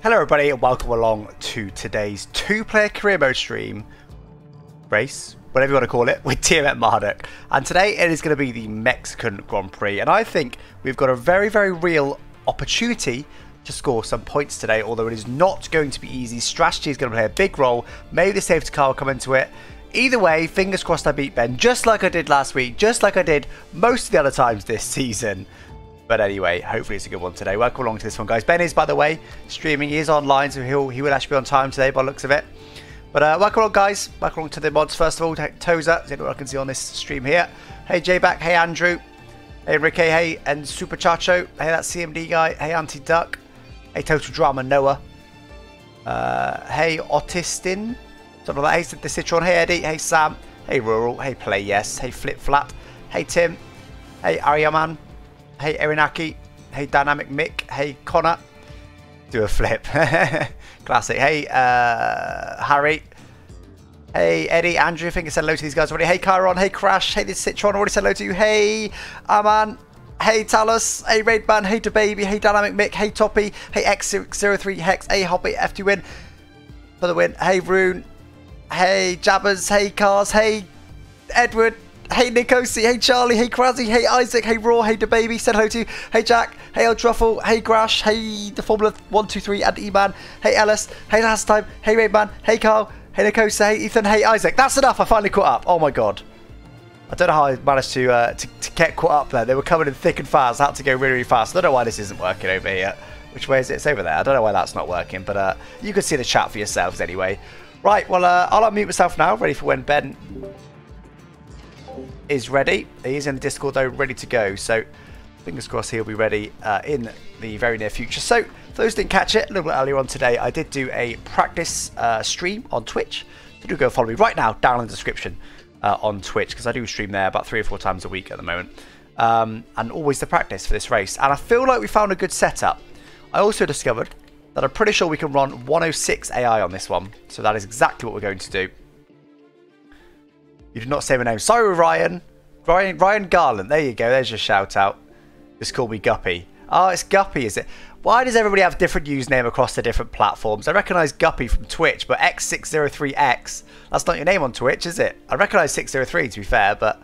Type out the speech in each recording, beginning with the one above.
Hello everybody and welcome along to today's two-player career mode stream, race, whatever you want to call it, with TMF Marduk. And today it is going to be the Mexican Grand Prix, and I think we've got a very real opportunity to score some points today, although it is not going to be easy. Strategy is going to play a big role, maybe the safety car will come into it. Either way, fingers crossed I beat Ben, just like I did last week, just like I did most of the other times this season. But anyway, hopefully it's a good one today. Welcome along to this one, guys. Ben is, by the way, streaming. He is online, so he will actually be on time today by the looks of it. But welcome along, guys. Welcome along to the mods, first of all. Toza is anyone I can see on this stream here. Hey, J-Back. Hey, Andrew. Hey, Ricky. Hey, and Super Chacho. Hey, that CMD guy. Hey, Anti-Duck. Hey, Total Drama Noah. Hey, Autistin. Something like that. Hey, the Citron. Hey, Eddie. Hey, Sam. Hey, Rural. Hey, Play Yes. Hey, Flip Flat. Hey, Tim. Hey, Aryaman. Hey, Erinaki. Hey, Dynamic Mick. Hey, Connor. Do a flip. Classic. Hey, Harry. Hey, Eddie. Andrew. I think I said hello to these guys already. Hey, Chiron. Hey, Crash. Hey, this Citron. Already said hello to you. Hey, Aman. Hey, Talus. Hey, Raidman. Hey, DeBaby. Hey, Dynamic Mick. Hey, Toppy. Hey, X03 Hex. Hey, Hobbit. FT Win for the win. Hey, Rune. Hey, Jabbers. Hey, Cars. Hey, Edward. Hey, Nicosi. Hey, Charlie. Hey, Krazzy. Hey, Isaac. Hey, Raw. Hey, DeBaby. Said hello to you. Hey, Jack. Hey, El Truffle. Hey, Grash. Hey, the Formula 123 and E-Man. Hey, Ellis. Hey, Last Time. Hey, Raidman. Hey, Carl. Hey, Nicosi. Hey, Ethan. Hey, Isaac. That's enough. I finally caught up. Oh my god. I don't know how I managed to get caught up there. They were coming in thick and fast. I had to go really fast. I don't know why this isn't working over here. Which way is it? It's over there. I don't know why that's not working, but you can see the chat for yourselves anyway. Right, well, I'll unmute myself now, ready for when Ben is ready. He is in the Discord though, ready to go. So fingers crossed he'll be ready in the very near future. So for those who didn't catch it, a little bit earlier on today, I did do a practice stream on Twitch. So do go follow me right now down in the description on Twitch, because I do stream there about 3 or 4 times a week at the moment. And always the practice for this race. And I feel like we found a good setup. I also discovered that I'm pretty sure we can run 106 AI on this one. So that is exactly what we're going to do. You did not say my name. Sorry, Ryan. Ryan Garland. There you go. There's your shout out. Just call me Guppy. Oh, it's Guppy, is it? Why does everybody have different username across the different platforms? I recognise Guppy from Twitch, but X603X, that's not your name on Twitch, is it? I recognise 603 to be fair, but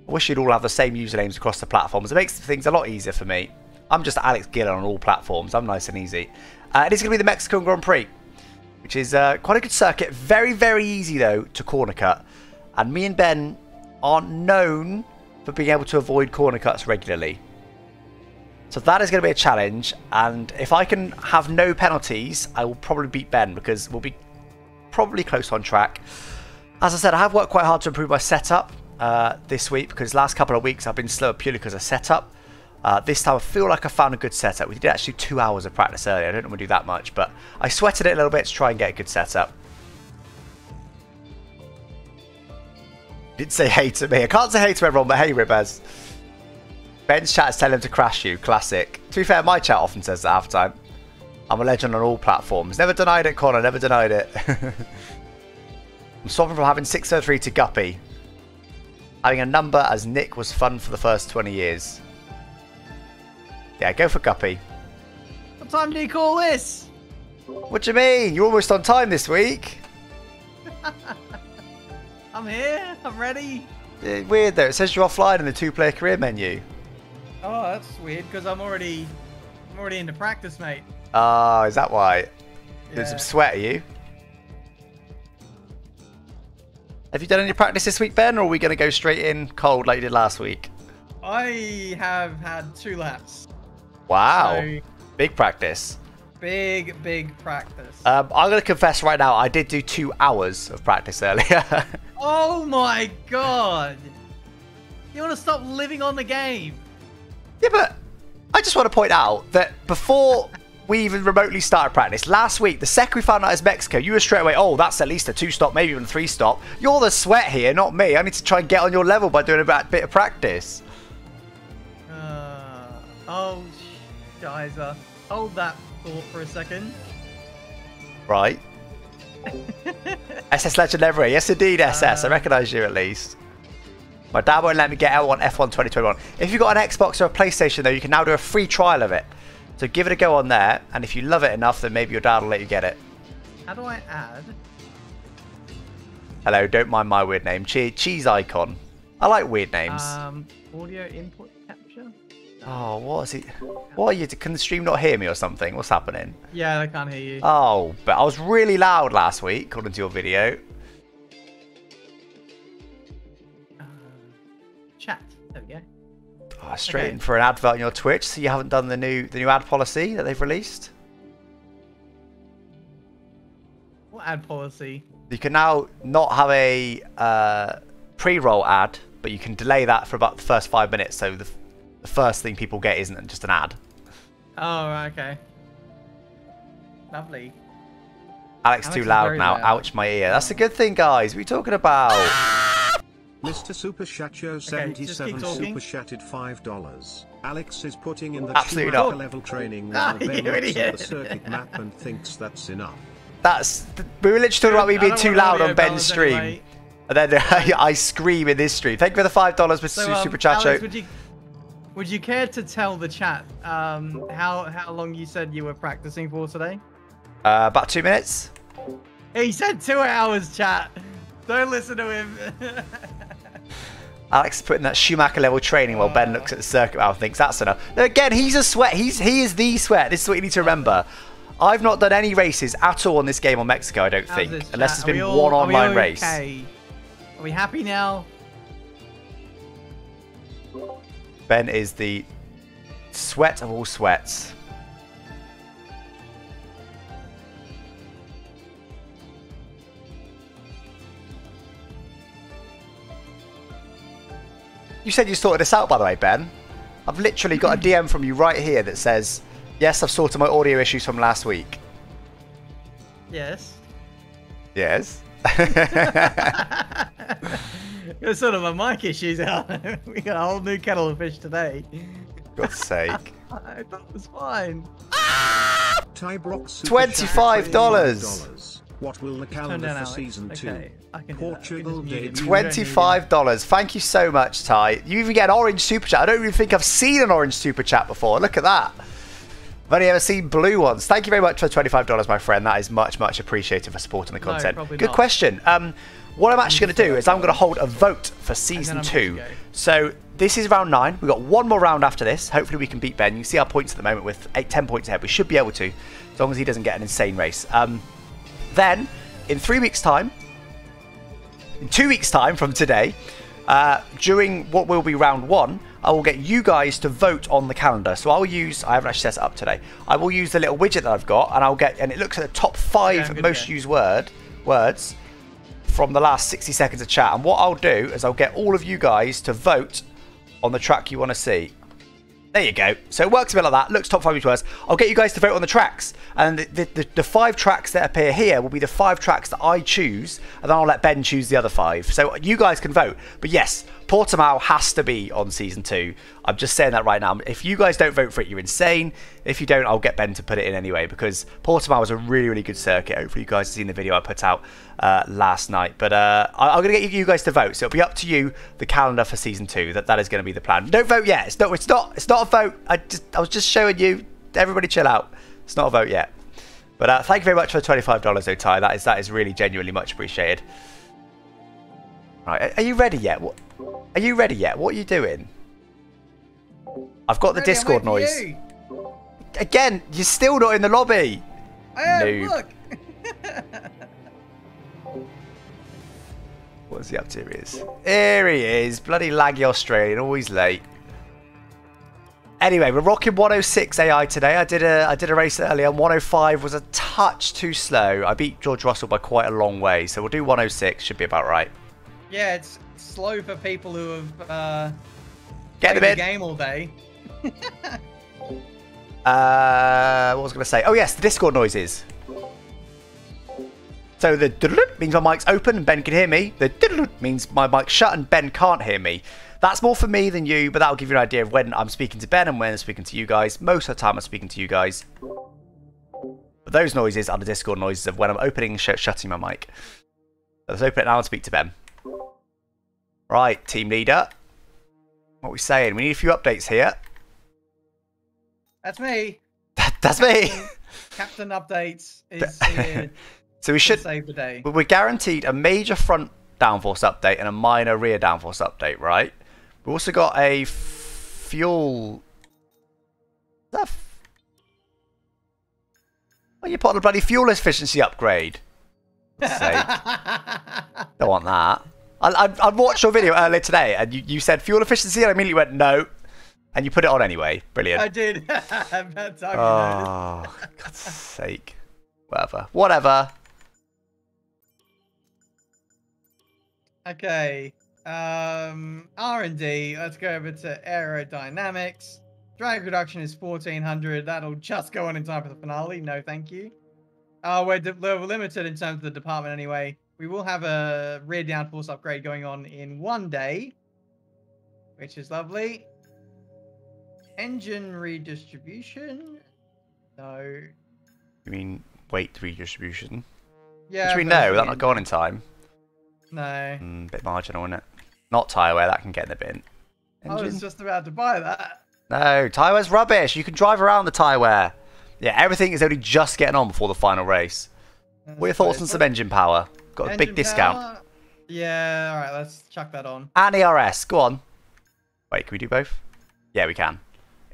I wish you'd all have the same usernames across the platforms. It makes things a lot easier for me. I'm just Alex Gillen on all platforms. I'm nice and easy. It is going to be the Mexican Grand Prix, which is quite a good circuit. Very easy, though, to corner cut. And me and Ben aren't known for being able to avoid corner cuts regularly. So that is going to be a challenge. And if I can have no penalties, I will probably beat Ben, because we'll be probably close on track. As I said, I have worked quite hard to improve my setup this week, because last couple of weeks I've been slow purely because of setup. This time I feel like I found a good setup. We did actually 2 hours of practice earlier. I don't normally do that much, but I sweated it a little bit to try and get a good setup. Didn't say hey to me. I can't say hey to everyone, but hey, Ribaz. Ben's chat is telling him to crash you. Classic. To be fair, my chat often says that half the time. I'm a legend on all platforms. Never denied it, Connor. Never denied it. I'm swapping from having 603 to Guppy. Having a number as Nick was fun for the first 20 years. Yeah, go for Guppy. What time do you call this? What do you mean? You're almost on time this week. I'm here. I'm ready. Weird though. It says you're offline in the two-player career menu. Oh, that's weird, because I'm already into practice, mate. Ah, is that why? Yeah. Doing some sweat, are you? Have you done any practice this week, Ben, or are we going to go straight in cold like you did last week? I have had 2 laps. Wow. So, big practice. Big practice. I'm going to confess right now, I did do 2 hours of practice earlier. Oh my god. You want to stop living on the game? Yeah, but I just want to point out that before we even remotely started practice, last week, the second we found out it's Mexico, you were straight away, oh, that's at least a 2-stop, maybe even a 3-stop. You're the sweat here, not me. I need to try and get on your level by doing a bit of practice. Oh, Shiza. Hold that thought for a second. Right. SS Legend Every. Yes, indeed, SS. I recognise you at least. My dad won't let me get L1 F1 2021. If you've got an Xbox or a PlayStation, though, you can now do a free trial of it. So give it a go on there, and if you love it enough, then maybe your dad will let you get it. How do I add? Hello, don't mind my weird name. Cheese icon. I like weird names. Audio input capture? Oh, what is it? What are you? Can the stream not hear me or something? What's happening? Yeah, I can't hear you. Oh, but I was really loud last week, according to your video. Chat. There we go. Oh, straight in for an advert on your Twitch. So you haven't done the new ad policy that they've released? What ad policy? You can now not have a pre-roll ad, but you can delay that for about the first 5 minutes. So the first thing people get isn't just an ad. Oh, right, okay. Lovely. Alex too loud now. Loud. Ouch, my ear. That's a good thing, guys. What are you talking about? Mr. Super Shacho 77 super chatted $5. Alex is putting in the Absolutely Schumacher not. level training while Ben you looks at idiot. the circuit map and thinks that's enough. We were literally talking about me being too loud on Ben's balance stream. anyway. And then I scream in this stream. Thank you for the $5, Mr. Super Chacho. Alex, would you care to tell the chat how long you said you were practicing for today? About 2 minutes. He said 2 hours, chat. Don't listen to him. Alex is putting that Schumacher level training while Ben looks at the circuit map and thinks that's enough. Now, again, he's a sweat. He is the sweat. This is what you need to remember. I've not done any races at all in this game on Mexico, I don't think. Unless there's been one online race. Are we happy now? Ben is the sweat of all sweats. You said you sorted this out, by the way, Ben. I've literally got a DM from you right here that says, yes, I've sorted my audio issues from last week. Yes. Yes. It's sort of a mic issues out. We got a whole new kettle of fish today. God's sake. I thought it was fine. Tybrox $25. What will the calendar down, for Alex. season 2? Okay, I can do that. Portugal We can just debut. mute him. $25. Thank you so much, Ty. You even get an orange super chat. I don't even think I've seen an orange super chat before. Look at that. I've only ever seen blue ones. Thank you very much for $25, my friend. That is much, much appreciated for supporting the content. probably Good not. question. What I'm actually going to do is I'm going to hold a vote for season I'm good 2. to go. So this is round 9. We've got one more round after this. Hopefully we can beat Ben. You can see our points at the moment with 10 points ahead. We should be able to, as long as he doesn't get an insane race. Then, in 3 weeks' time, in 2 weeks' time from today, during what will be round 1, I will get you guys to vote on the calendar. So I haven't actually set it up today. I will use the little widget that I've got, and it looks at the top 5 most used words from the last 60 seconds of chat. And what I'll do is I'll get all of you guys to vote on the track you want to see. There you go. So it works a bit like that. Looks top 5 words. I'll get you guys to vote on the tracks. And the 5 tracks that appear here will be the 5 tracks that I choose. And then I'll let Ben choose the other 5. So you guys can vote. But yes, Portimao has to be on season 2. I'm just saying that right now. If you guys don't vote for it, you're insane. If you don't, I'll get Ben to put it in anyway. Because Portimao is a really, really good circuit. Hopefully you guys have seen the video I put out last night. But I'm going to get you guys to vote. So it'll be up to you, the calendar for season 2. That is going to be the plan. Don't vote yet. It's not a vote. I was just showing you. Everybody chill out. It's not a vote yet. But thank you very much for the $25, though, Ty. That is really genuinely much appreciated. Right, are you ready yet? Are you ready yet? What are you doing? I've got the Discord noise. Again, you're still not in the lobby. I am, Noob. look. What's he up to? Here he is. Bloody laggy Australian, always late. Anyway, we're rocking 106 AI today. I did a race earlier, and 105 was a touch too slow. I beat George Russell by quite a long way, so we'll do 106. Should be about right. Yeah, it's slow for people who have Get played them the in. game all day. What was I going to say? Oh yes, the Discord noises. So the means my mic's open and Ben can hear me. The means my mic's shut and Ben can't hear me. That's more for me than you, but that'll give you an idea of when I'm speaking to Ben and when I'm speaking to you guys. Most of the time I'm speaking to you guys. But those noises are the Discord noises of when I'm opening and shutting my mic. So let's open it now and speak to Ben. Right, team leader. What are we saying? We need a few updates here. That's me. That's me. Captain Updates is here So we to should. save the day. We're guaranteed a major front downforce update and a minor rear downforce update, right? We've also got a fuel. Oh, you're part of the bloody fuel efficiency upgrade. Don't want that. I watched your video earlier today, and you said fuel efficiency, and I immediately went no, and you put it on anyway. Brilliant. I did. About time Oh, God's sake. Whatever. Okay. R&D. Let's go over to aerodynamics. Drag reduction is 1400. That'll just go on in time for the finale. No, thank you. We're limited in terms of the department anyway. We will have a rear downforce upgrade going on in 1 day, which is lovely. Engine redistribution. No. You mean weight redistribution? Yeah. Which we but know, it's that not gone in time. No. Bit marginal, isn't it? Not tyre wear, that can get in the bin. I was just about to buy that. No, tyre wear's rubbish. You can drive around the tyre wear. Yeah, everything is only just getting on before the final race. What are your thoughts on some engine power? Got a big discount. Power? Yeah, alright, let's chuck that on. And ERS, go on. Wait, can we do both? Yeah, we can.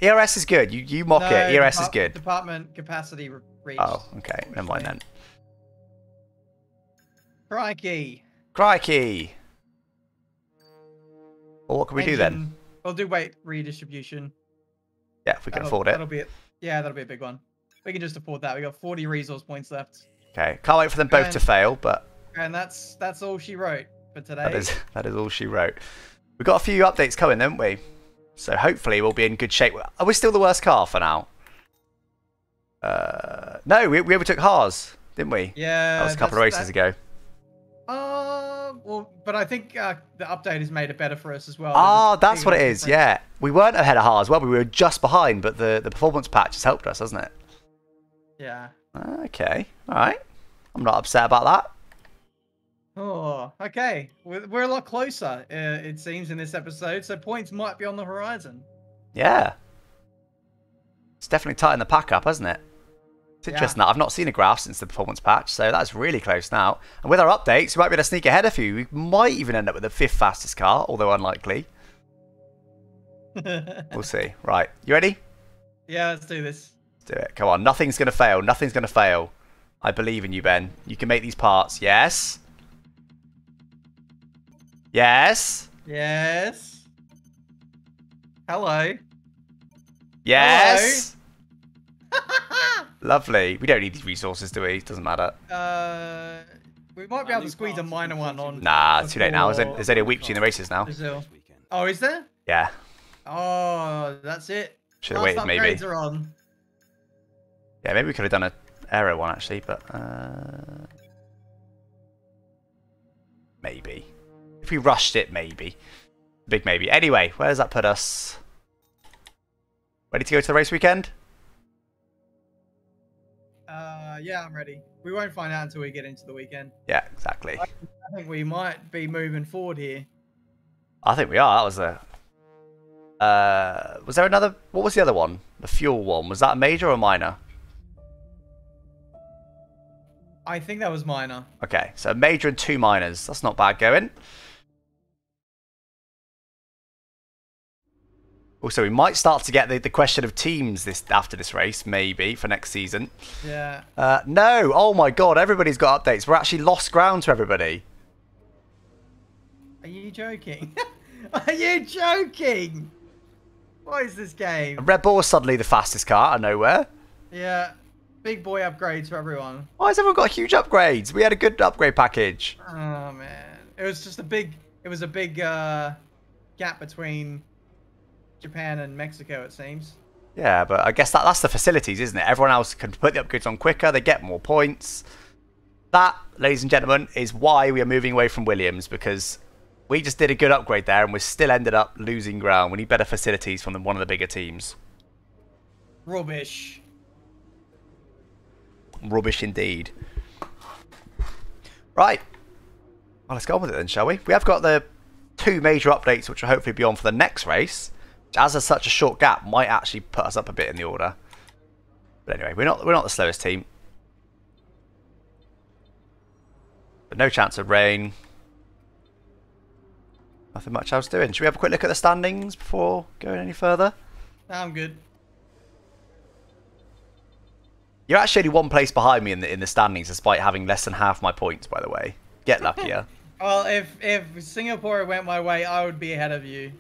ERS is good. You mock it. ERS is good. Department capacity reached. Oh, okay. Never mind then. Crikey. Well, what can we do then? We'll do weight redistribution. Yeah, if we can afford it. That'll be a big one. We can just afford that. We got 40 resource points left. Okay. Can't wait for them both to fail, but and that's all she wrote for today. That is all she wrote. We've got a few updates coming, haven't we? So hopefully we'll be in good shape. Are we still the worst car for now? No, we overtook Haas, didn't we? Yeah. That was a couple of races ago. Well, but I think the update has made it better for us as well. Oh, that's what it is. Yeah, we weren't ahead of Haas. Well, we were just behind, but the performance patch has helped us, hasn't it? Yeah. Okay. All right. I'm not upset about that. Oh, okay. We're a lot closer, it seems, in this episode. So points might be on the horizon. Yeah. It's definitely tightened the pack up, hasn't it? It's interesting that I've not seen a graph since the performance patch, so that's really close now. And with our updates, we might be able to sneak ahead a few. We might even end up with the 5th fastest car, although unlikely. We'll see. Right, you ready? Yeah, let's do this. Let's do it. Come on, nothing's going to fail. Nothing's going to fail. I believe in you, Ben. You can make these parts. Yes? Yes? Yes. Hello. Yes? Lovely. We don't need these resources, do we? Doesn't matter. We might be able to squeeze a minor one on. Nah, too late now. There's only a week between the races now. Brazil. Oh, is there? Yeah. Oh, that's it. Should have waited, maybe. Are on. Yeah, maybe we could have done a aero one actually, but maybe. If we rushed it, maybe. Big maybe. Anyway, where does that put us? Ready to go to the race weekend? Yeah, I'm ready. We won't find out until we get into the weekend. Yeah, exactly. I think we might be moving forward here. I think we are. That was a. Was there another? What was the other one? The fuel one. Was that a major or a minor? I think that was minor. Okay, so a major and 2 minors. That's not bad going. Also, we might start to get the question of teams after this race, maybe, for next season. Yeah. No! Oh my god, everybody's got updates. We're actually lost ground to everybody. Are you joking? Are you joking? What is this game? Red Bull was suddenly the fastest car out of nowhere. Yeah. Big boy upgrades for everyone. Why has everyone got huge upgrades? We had a good upgrade package. Oh, man. It was just a big gap between Japan and Mexico, it seems. Yeah, but I guess that's the facilities, isn't it? Everyone else can put the upgrades on quicker, they get more points. That, ladies and gentlemen, is why we are moving away from Williams, because we just did a good upgrade there and we still ended up losing ground. We need better facilities from one of the bigger teams. Rubbish. Rubbish indeed. Right. Well, let's go on with it then, shall we? We have got the 2 major updates, which will hopefully be on for the next race. As there's such a short gap, might actually put us up a bit in the order. But anyway, we're not the slowest team. But no chance of rain. Nothing much else doing. Should we have a quick look at the standings before going any further? I'm good. You're actually only one place behind me in the standings, despite having less than half my points. By the way, get luckier. Well, if Singapore went my way, I would be ahead of you.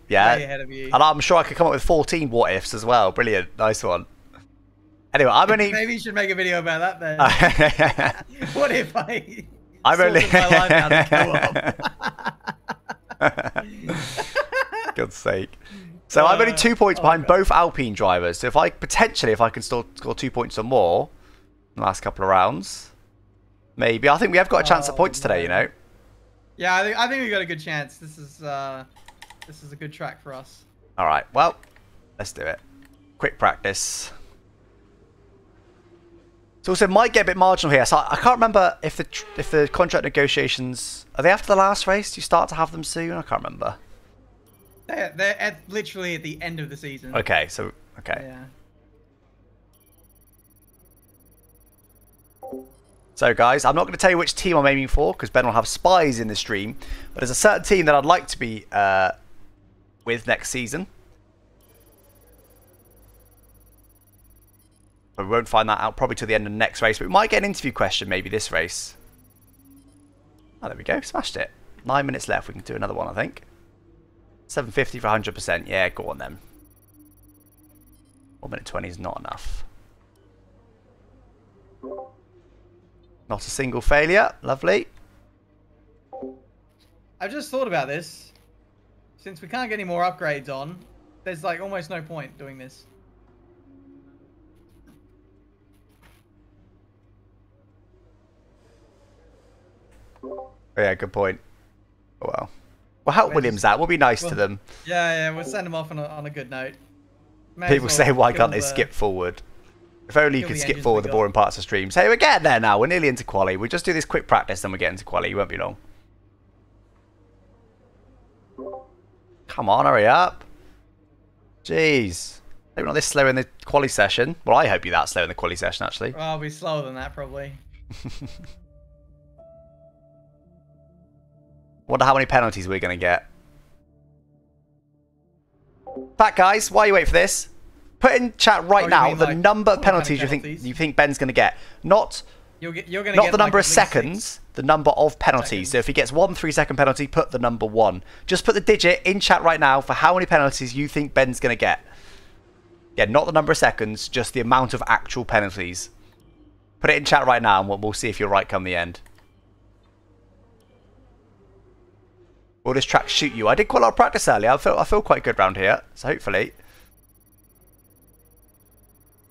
Yeah, Way ahead of you. And I'm sure I could come up with 14 what ifs as well. Brilliant, nice one. Anyway, I'm only. Maybe you should make a video about that then. What if I'm only. my life out of co-op? God's sake. So I'm only 2 points behind both Alpine drivers. So if I can still score 2 points or more in the last couple of rounds, maybe. I think we have got a chance at points today. You know. Yeah, I think we got a good chance. This is a good track for us. All right. Well, let's do it. Quick practice. So also might get a bit marginal here. So I can't remember if the contract negotiations are they after the last race. Do you start to have them soon? I can't remember. They're literally at the end of the season. Okay. So okay. Yeah. So guys, I'm not going to tell you which team I'm aiming for because Ben will have spies in the stream. But there's a certain team that I'd like to be with next season. But we won't find that out probably till the end of the next race. But we might get an interview question maybe this race. Oh, there we go. Smashed it. 9 minutes left. We can do another one, I think. 750 for 100%. Yeah, go on then. 1 minute 20 is not enough. Not a single failure. Lovely. I've just thought about this. Since we can't get any more upgrades on, there's like almost no point doing this. Oh, yeah, good point. Oh well. We'll help Williams out. We'll be nice to them. Yeah, we'll send them off on a good note. People say, why can't they skip forward? If only you could skip forward the boring parts of streams. Hey, we're getting there now. We're nearly into quali. We'll just do this quick practice, then we'll get into quali. It won't be long. Come on, hurry up. Jeez. Maybe not this slow in the quali session. Well, I hope you're that slow in the quali session, actually. Well, I'll be slower than that, probably. Wonder how many penalties we're going to get. Back, guys, while you wait for this, put in chat right now the number of penalties you think Ben's going to get. Not you're gonna not get the number like of seconds, the number of penalties. So if he gets 1 3-second penalty, put the number 1. Just put the digit in chat right now for how many penalties you think Ben's going to get. Yeah, not the number of seconds, just the amount of actual penalties. Put it in chat right now and we'll see if you're right come the end. Will this track shoot you? I did quite a lot of practice earlier. I feel quite good round here. So hopefully.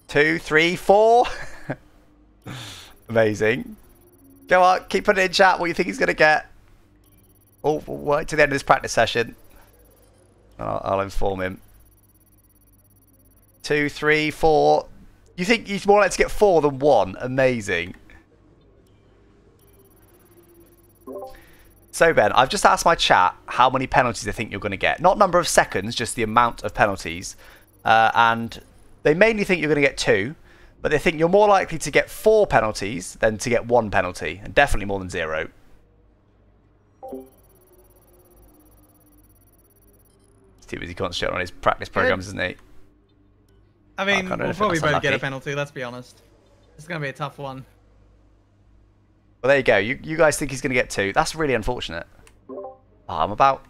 2, 3, 4. Amazing. Go on, keep putting it in chat what you think he's going to get. Oh, we'll wait to the end of this practice session. I'll inform him. 2, 3, 4. You think he's more likely to get 4 than 1? Amazing. So Ben, I've just asked my chat how many penalties they think you're going to get. Not number of seconds, just the amount of penalties. And they mainly think you're going to get 2. But they think you're more likely to get 4 penalties than to get 1 penalty. And definitely more than 0. He's too busy concentrating on his practice programs, isn't he? I mean, we'll probably both get a penalty, let's be honest. It's going to be a tough one. Well, there you go. You guys think he's going to get 2. That's really unfortunate. Oh, I'm about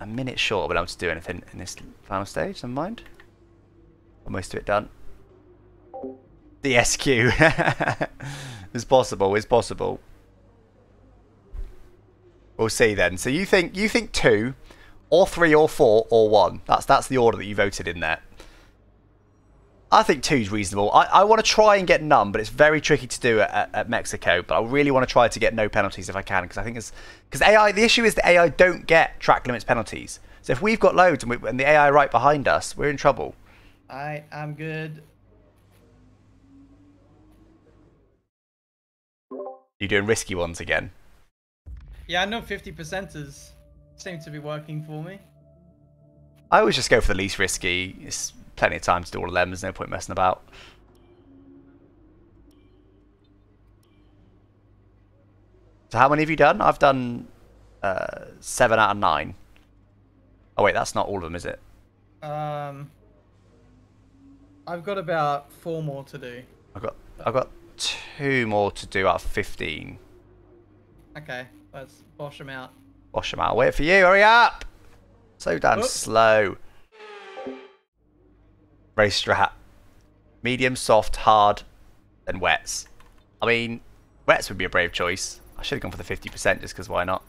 a minute short of being able to do anything in this final stage. Never mind. Almost to it done. The SQ. It's possible. It's possible. We'll see then. So you think 2, or 3, or 4, or 1. That's the order that you voted in there. I think 2 is reasonable. I want to try and get none, but it's very tricky to do at Mexico. But I really want to try to get no penalties if I can, because I think because AI. The issue is the AI don't get track limits penalties. So if we've got loads and the AI right behind us, we're in trouble. I'm good. You're doing risky ones again. Yeah, I know 50%ers seem to be working for me. I always just go for the least risky. It's plenty of time to do all of them. There's no point messing about. So how many have you done? I've done 7 out of 9. Oh wait, that's not all of them, is it? I've got about 4 more to do. I've got 2 more to do out of 15. Okay, let's bosh them out. Wash them out. Wait for you. Hurry up. So damn slow. Race strat. Medium, soft, hard, then wets. I mean, wets would be a brave choice. I should have gone for the 50% just because why not?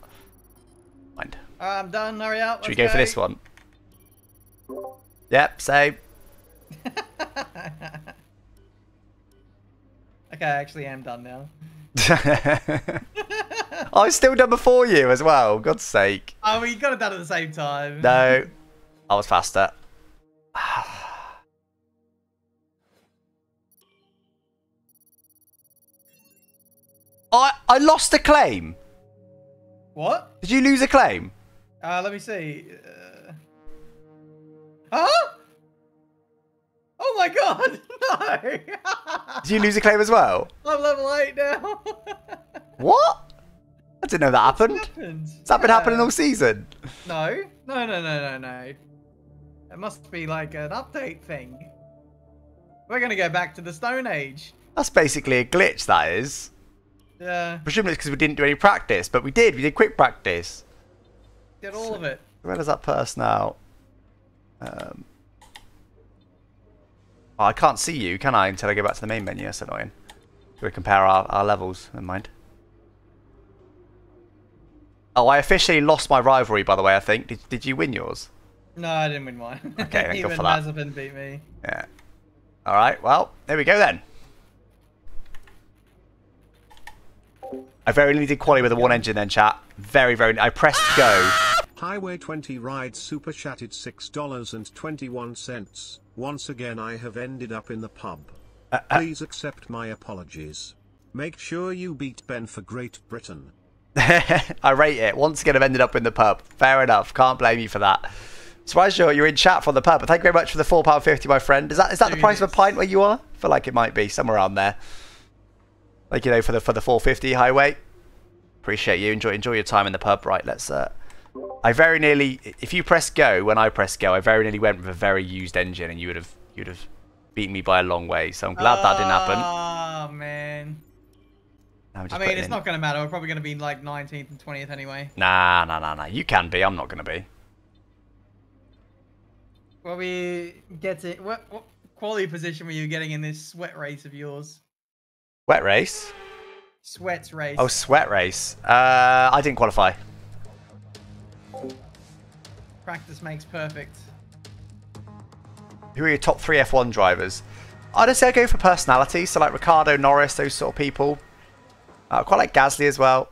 Mind. I'm done. Hurry up. Should we go for this one? Yep, same. Okay, I actually am done now. I was still done before you as well. God's sake. Oh, we got it done at the same time. No, I was faster. I lost a claim. What? Did you lose a claim? Let me see. Huh? Oh my god! No! Did you lose a claim as well? I'm level 8 now. What? I didn't know that happened. Has that been happening all season? No. No. It must be like an update thing. We're gonna go back to the Stone Age. That's basically a glitch, that is. Yeah. Presumably it's because we didn't do any practice, but we did. We did quick practice. Did all of it. Where does that person now? Oh, I can't see you, can I, until I go back to the main menu? That's annoying. Do we compare our levels? Never mind. Oh, I officially lost my rivalry, by the way, I think. Did you win yours? No, I didn't win mine. Okay, then go Even for that. Mazepin beat me. Yeah. Alright, well, there we go then. I very nearly did quality with a 1 engine then, chat. Very, I pressed go. Highway 20 rides super chatted $6.21. Once again I have ended up in the pub. Please accept my apologies. Make sure you beat Ben for Great Britain. I rate it. Once again I've ended up in the pub. Fair enough. Can't blame you for that. Surprised you're in chat for the pub. But thank you very much for the £4.50, my friend. Is that the price of a pint where you are? I feel like it might be somewhere around there. Like, you know, for the 450 highway. Appreciate you. Enjoy your time in the pub. Right, let's I very nearly, if you press go when I press go, I very nearly went with a very used engine and you'd have beaten me by a long way. So I'm glad that didn't happen. Oh man. I mean, it's not going to matter. We're probably going to be like 19th and 20th anyway. Nah. You can be. I'm not going to be. Well, we get it. What quality position were you getting in this sweat race of yours? Wet race? Sweat race. Oh, sweat race. I didn't qualify. Practice makes perfect. Who are your top 3 F1 drivers? I'd say I go for personality. So like Ricardo, Norris, those sort of people. I quite like Gasly as well.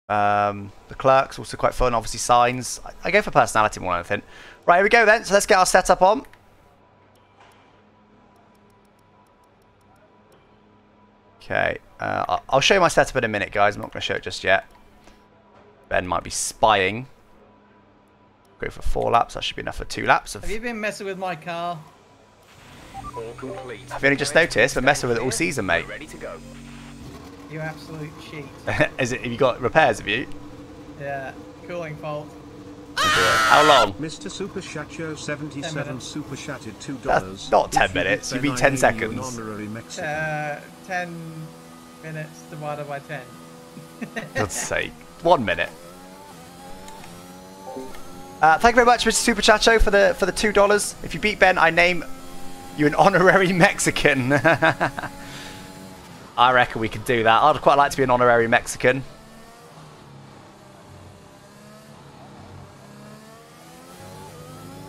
The Clerk's also quite fun. Obviously, Sainz. I go for personality more than anything. Right, here we go then. So let's get our setup on. Okay. I'll show you my setup in a minute, guys. I'm not going to show it just yet. Ben might be spying. Go for 4 laps. That should be enough for 2 laps. Have you been messing with my car? All complete. I've only just noticed. Been messing with it all season, mate. Ready to go. You absolute cheat. Have you got repairs, have you? Yeah, cooling fault. How long? Mr. Super Shacho 77 super chatted $2. That's not 10 minutes. You mean 10 seconds. 10 minutes divided by 10. God's sake. 1 minute. Thank you very much, Mr. Super Chacho, for the $2. If you beat Ben, I name you an honorary Mexican. I reckon we could do that. I'd quite like to be an honorary Mexican.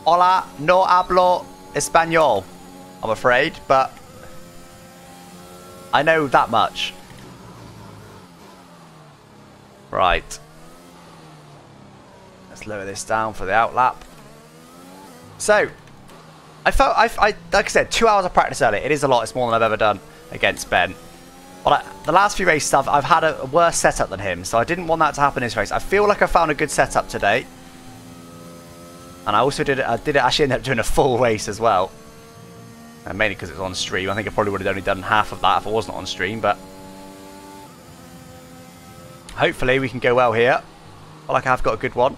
Hola, no hablo español, I'm afraid, but I know that much. Right. Let's lower this down for the outlap. So, like I said, 2 hours of practice earlier. It is a lot. It's more than I've ever done against Ben. But the last few races, I've had a worse setup than him, so I didn't want that to happen in this race. I feel like I found a good setup today. And I also did it actually ended up doing a full race as well. And mainly because it's on stream. I think I probably would have only done half of that if I wasn't on stream, but hopefully we can go well here. I feel like I've got a good one.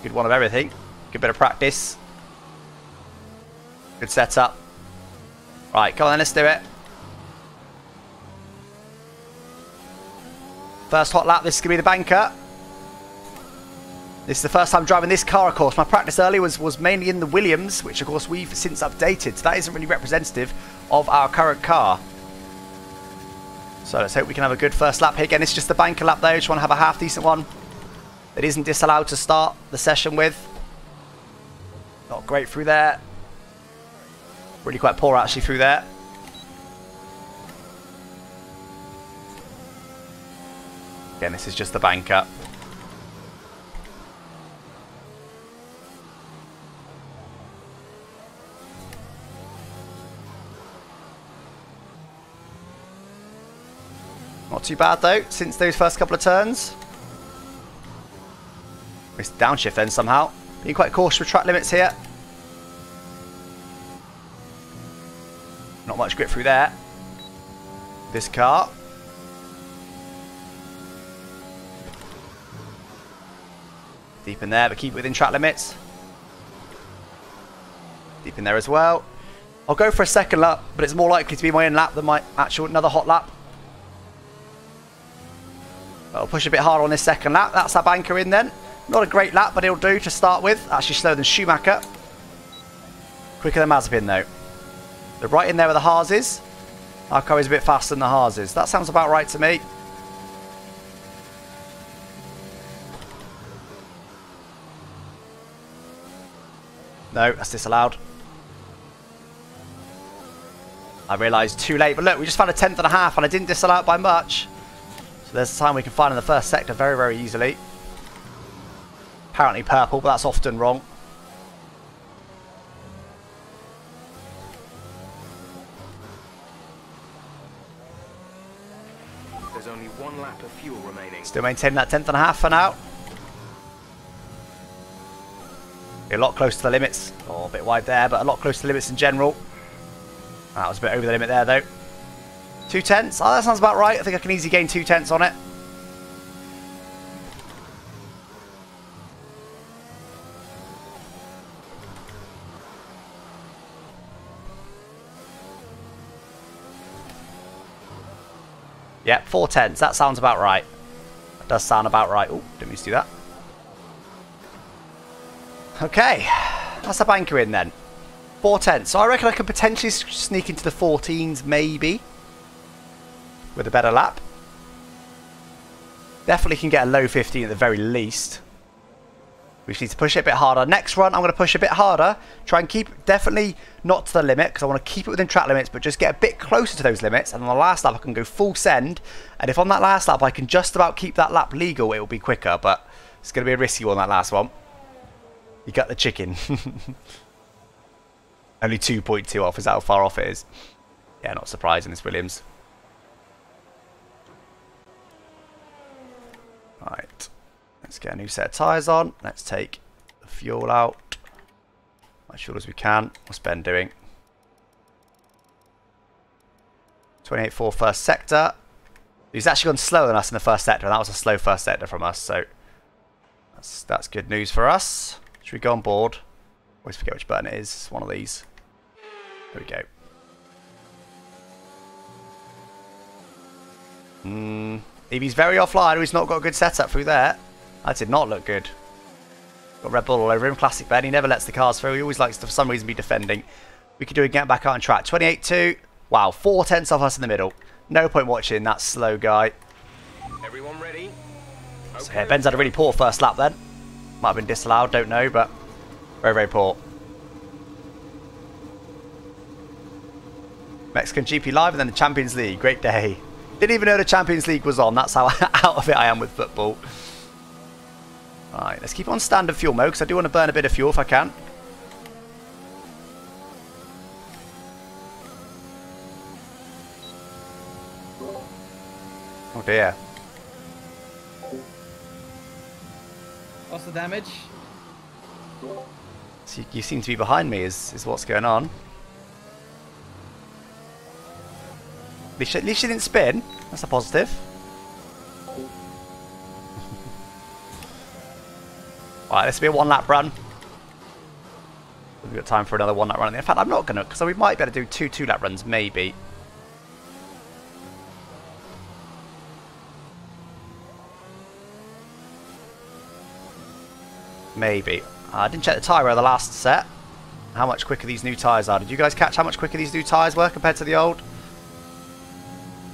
Good one of everything. Good bit of practice. Good setup. Right, come on then, let's do it. First hot lap, this is going to be the banker. This is the first time driving this car, of course. My practice earlier was mainly in the Williams, which of course we've since updated. So that isn't really representative of our current car. So let's hope we can have a good first lap here. Again, it's just the banker lap though. Just want to have a half decent one. It isn't disallowed to start the session with. Not great through there. Really quite poor actually through there. Again, this is just the banker. Not too bad though, since those first couple of turns. Missed the downshift then somehow. Being quite cautious with track limits here. Not much grip through there. This car. Deep in there, but keep it within track limits. Deep in there as well. I'll go for a second lap, but it's more likely to be my own lap than my actual another hot lap. I'll push a bit harder on this second lap. That's our banker in then. Not a great lap, but it'll do to start with. Actually slower than Schumacher. Quicker than Mazepin though. They're right in there with the Haases. Our car is a bit faster than the Haases. That sounds about right to me. No, that's disallowed. I realised too late, but look, we just found a 10th and a half and I didn't disallow it by much. So there's the time we can find in the first sector very, very easily. Apparently purple, but that's often wrong. There's only one lap of fuel remaining. Still maintaining that 10th and a half for now. A lot close to the limits. Oh, a bit wide there, but a lot close to the limits in general. That was a bit over the limit there, though. 2 tenths. Oh, that sounds about right. I think I can easily gain 2 tenths on it. Yep, 4 tenths. That sounds about right. That does sound about right. Oh, didn't mean to do that. Okay, that's a banker in then. 4 tenths. So I reckon I can potentially sneak into the 14s, maybe, with a better lap. Definitely can get a low 15 at the very least. We just need to push it a bit harder. Next run, I'm going to push a bit harder. Try and keep, definitely not to the limit, because I want to keep it within track limits, but just get a bit closer to those limits. And on the last lap, I can go full send. And if on that last lap, I can just about keep that lap legal, it will be quicker. But it's going to be a risky one, that last one. You got the chicken. Only 2.2 off. Is that how far off it is? Yeah, not surprising, this Williams. Right. Let's get a new set of tyres on. Let's take the fuel out. Much fuel as we can. What's Ben doing? 28.4 first sector. He's actually gone slower than us in the first sector, and that was a slow first sector from us, so that's good news for us. Should we go on board? Always forget which button it is. It's one of these. There we go. Evie's very offline. He's not got a good setup through there. That did not look good. Got Red Bull all over him. Classic Ben. He never lets the cars through. He always likes to, for some reason, be defending. We could do it, get back out on track. 28.2. Wow, 4 tenths off us in the middle. No point watching that slow guy. Everyone ready? Okay. So yeah, Ben's had a really poor first lap then. Might have been disallowed, don't know, but very, very poor. Mexican GP Live and then the Champions League. Great day. Didn't even know the Champions League was on. That's how out of it I am with football. Alright, let's keep on standard fuel mode because I do want to burn a bit of fuel if I can. Oh dear. What's the damage? So you seem to be behind me is what's going on. At least she didn't spin. That's a positive. Alright, this will be a 1 lap run. We've got time for another 1 lap run. In fact, I'm not going to, because we might be able to do 2 lap runs, maybe. Maybe. I didn't check the tyre wear the last set. How much quicker these new tyres are. Did you guys catch how much quicker these new tyres were compared to the old?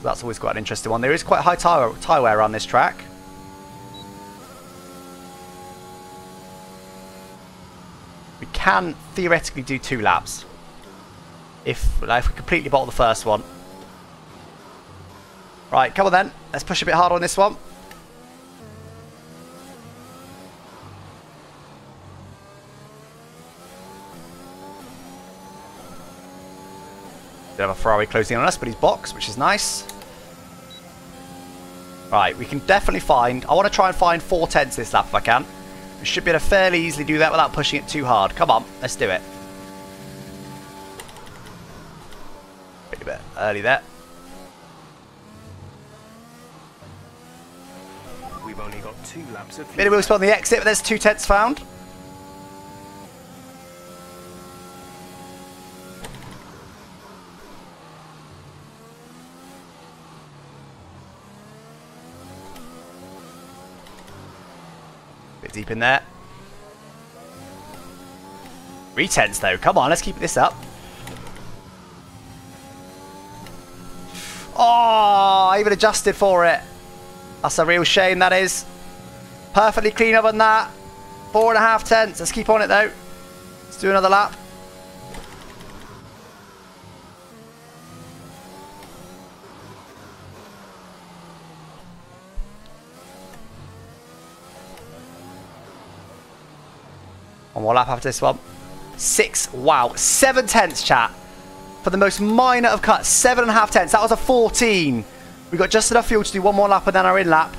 That's always quite an interesting one. There is quite high tyre wear on this track. We can theoretically do 2 laps. If we completely bottle the first one. Right, come on then. Let's push a bit harder on this one. We have a Ferrari closing on us, but he's boxed, which is nice. Right, we can definitely find... I want to try and find 4/10 this lap if I can. We should be able to fairly easily do that without pushing it too hard. Come on, let's do it. A bit early there. We've only got 2 laps of Bit of wheel spin on the exit, but there's 2/10 found. Bit deep in there. 3/10 though. Come on, let's keep this up. Oh, I even adjusted for it. That's a real shame, that is. Perfectly clean other than that. 4.5/10. Let's keep on it though. Let's do another lap. One more lap after this one. 6. Wow. 7/10, chat. For the most minor of cuts. 7.5/10. That was a 14. We got just enough fuel to do 1 more lap and then our in lap.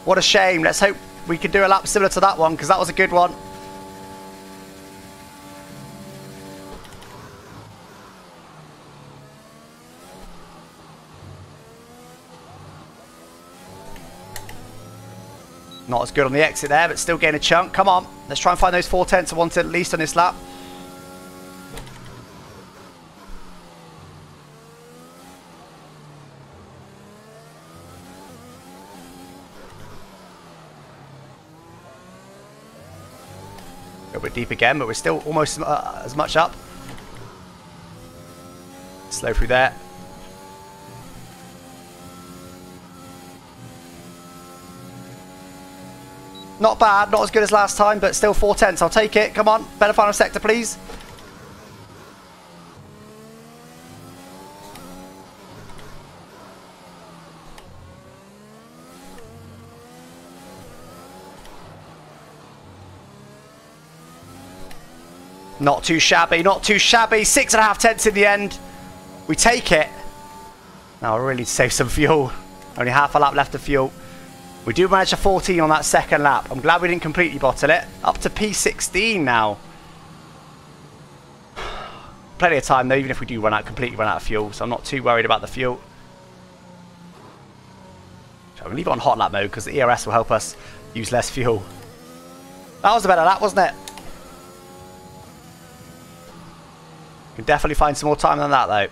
What a shame. Let's hope we can do a lap similar to that one, because that was a good one. Not as good on the exit there, but still getting a chunk. Come on. Let's try and find those 4/10 I wanted at least on this lap. A bit deep again, but we're still almost as much up. Slow through there. Not bad, not as good as last time, but still 4/10. I'll take it. Come on, better final sector, please. Not too shabby, not too shabby. 6.5/10 in the end. We take it. Now, I really need to save some fuel. Only half a lap left of fuel. We do manage a 14 on that second lap. I'm glad we didn't completely bottle it. Up to P16 now. Plenty of time though, even if we do completely run out of fuel. So I'm not too worried about the fuel. I'm going to leave it on hot lap mode because the ERS will help us use less fuel. That was a better lap, wasn't it? Can definitely find some more time than that though.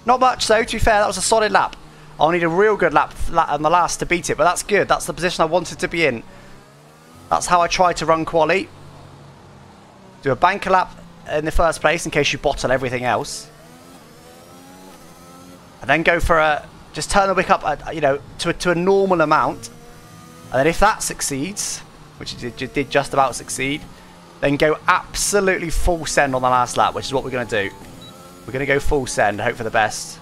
Not much though, to be fair, that was a solid lap. I'll need a real good lap on the last to beat it, but that's good. That's the position I wanted to be in. That's how I try to run quali. Do a banker lap in the first place in case you bottle everything else. And then go for a... just turn the wick up, you know, to a normal amount. And then if that succeeds, which it did just about succeed, then go absolutely full send on the last lap, which is what we're going to do. We're going to go full send and hope for the best.